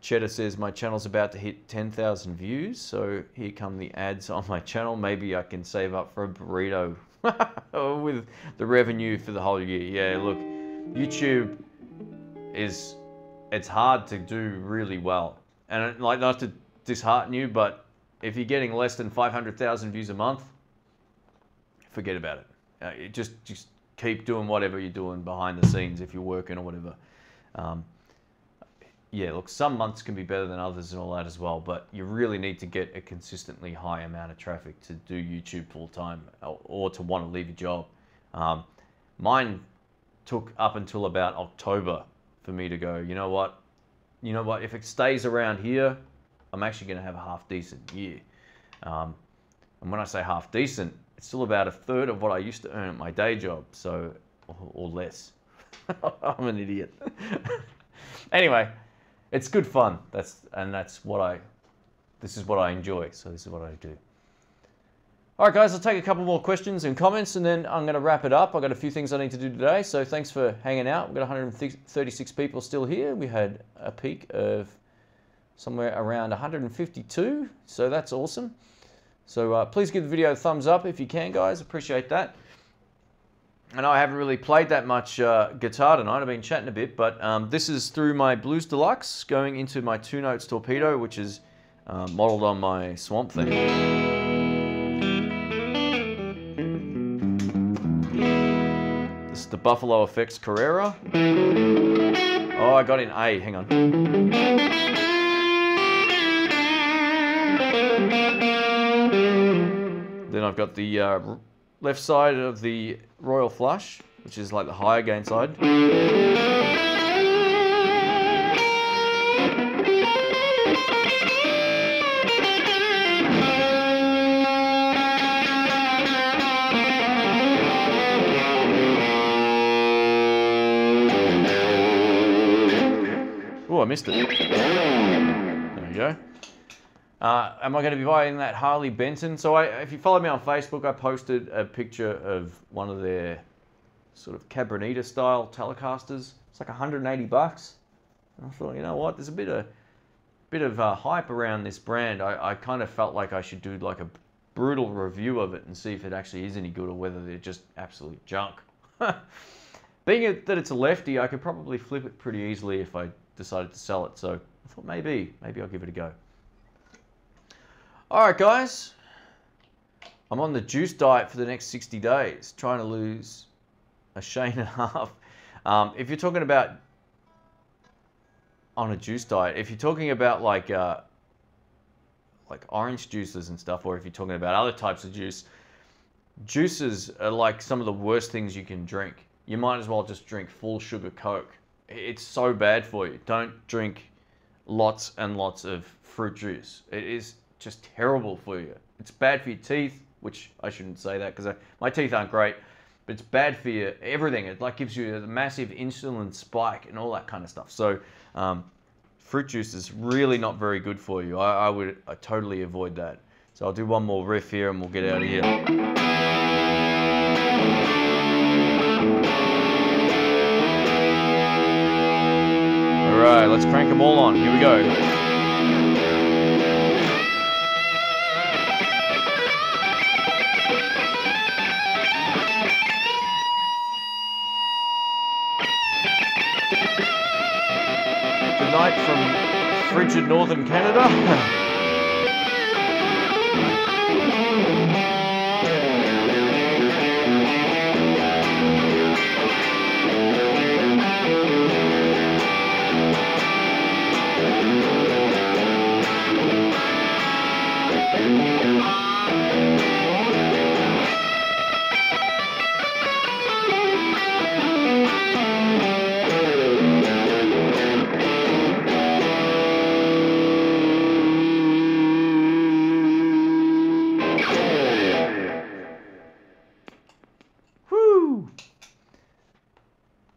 Cheddar says my channel's about to hit 10,000 views, so here come the ads on my channel. Maybe I can save up for a burrito with the revenue for the whole year. Yeah, look, YouTube it's hard to do really well, and like, not to dishearten you, but if you're getting less than 500,000 views a month, forget about it. Just keep doing whatever you're doing behind the scenes if you're working or whatever. Yeah, look, some months can be better than others and all that as well, but you really need to get a consistently high amount of traffic to do YouTube full time or to want to leave a job. Mine took up until about October for me to go, you know what, if it stays around here, I'm actually going to have a half decent year. And when I say half decent, it's still about a third of what I used to earn at my day job, so, or less. I'm an idiot. Anyway, it's good fun. This is what I enjoy, so this is what I do. All right, guys, I'll take a couple more questions and comments, and then I'm going to wrap it up. I've got a few things I need to do today, so thanks for hanging out. We've got 136 people still here. We had a peak of somewhere around 152, so that's awesome. So please give the video a thumbs up if you can, guys. Appreciate that. And I haven't really played that much guitar tonight. I've been chatting a bit, but this is through my Blues Deluxe going into my 2-Notes Torpedo, which is modeled on my Swamp Thing. This is the Buffalo Effects Carrera. Oh, I got in A. Hang on. Then I've got the left side of the Royal Flush, which is like the higher gain side. Oh, I missed it. There we go. Am I going to be buying that Harley Benton? So if you follow me on Facebook, I posted a picture of one of their sort of Cabronita style Telecasters. It's like 180 bucks. And I thought, you know what? There's a bit of hype around this brand. I kind of felt like I should do like a brutal review of it and see if it actually is any good or whether they're just absolute junk. Being that it's a lefty, I could probably flip it pretty easily if I decided to sell it. So I thought maybe I'll give it a go. All right, guys. I'm on the juice diet for the next 60 days, trying to lose a shade and a half. If you're talking about on a juice diet, if you're talking about like orange juices and stuff, or if you're talking about other types of juices are like some of the worst things you can drink. You might as well just drink full sugar Coke. It's so bad for you. Don't drink lots and lots of fruit juice. It is just terrible for you. It's bad for your teeth, which I shouldn't say that because my teeth aren't great, but it's bad for you, everything. It like gives you a massive insulin spike and all that kind of stuff. So fruit juice is really not very good for you. I would totally avoid that. So I'll do one more riff here and we'll get out of here. All let's crank them all on. Here we go. Good night from frigid northern Canada.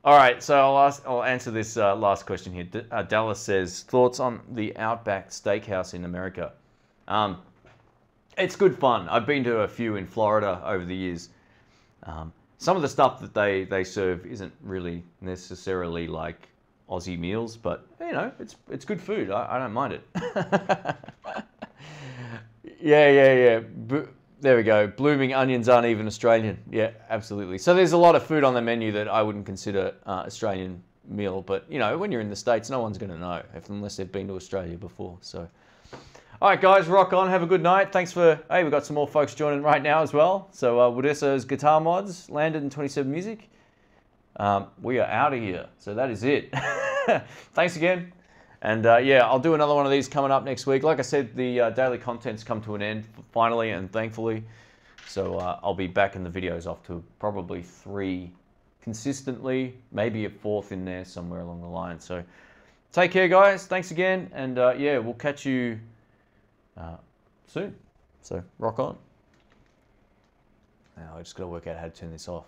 All right, so I'll answer this last question here. Dallas says, thoughts on the Outback Steakhouse in America? It's good fun. I've been to a few in Florida over the years. Some of the stuff that they serve isn't really necessarily like Aussie meals, but you know, it's good food. I don't mind it. Yeah. There we go. Blooming onions aren't even Australian. Yeah, absolutely. So there's a lot of food on the menu that I wouldn't consider Australian meal, but you know, when you're in the States, no one's going to know unless they've been to Australia before. So, all right, guys, rock on. Have a good night. Thanks for. Hey, we've got some more folks joining right now as well. So Woodessa's Guitar Mods landed in 27 Music. We are out of here. So that is it. Thanks again. And yeah, I'll do another one of these coming up next week. Like I said, the daily content's come to an end finally and thankfully. So I'll be back in the videos off to probably 3 consistently, maybe a 4th in there somewhere along the line. So take care, guys. Thanks again. And yeah, we'll catch you soon. So rock on. Now I just got to work out how to turn this off.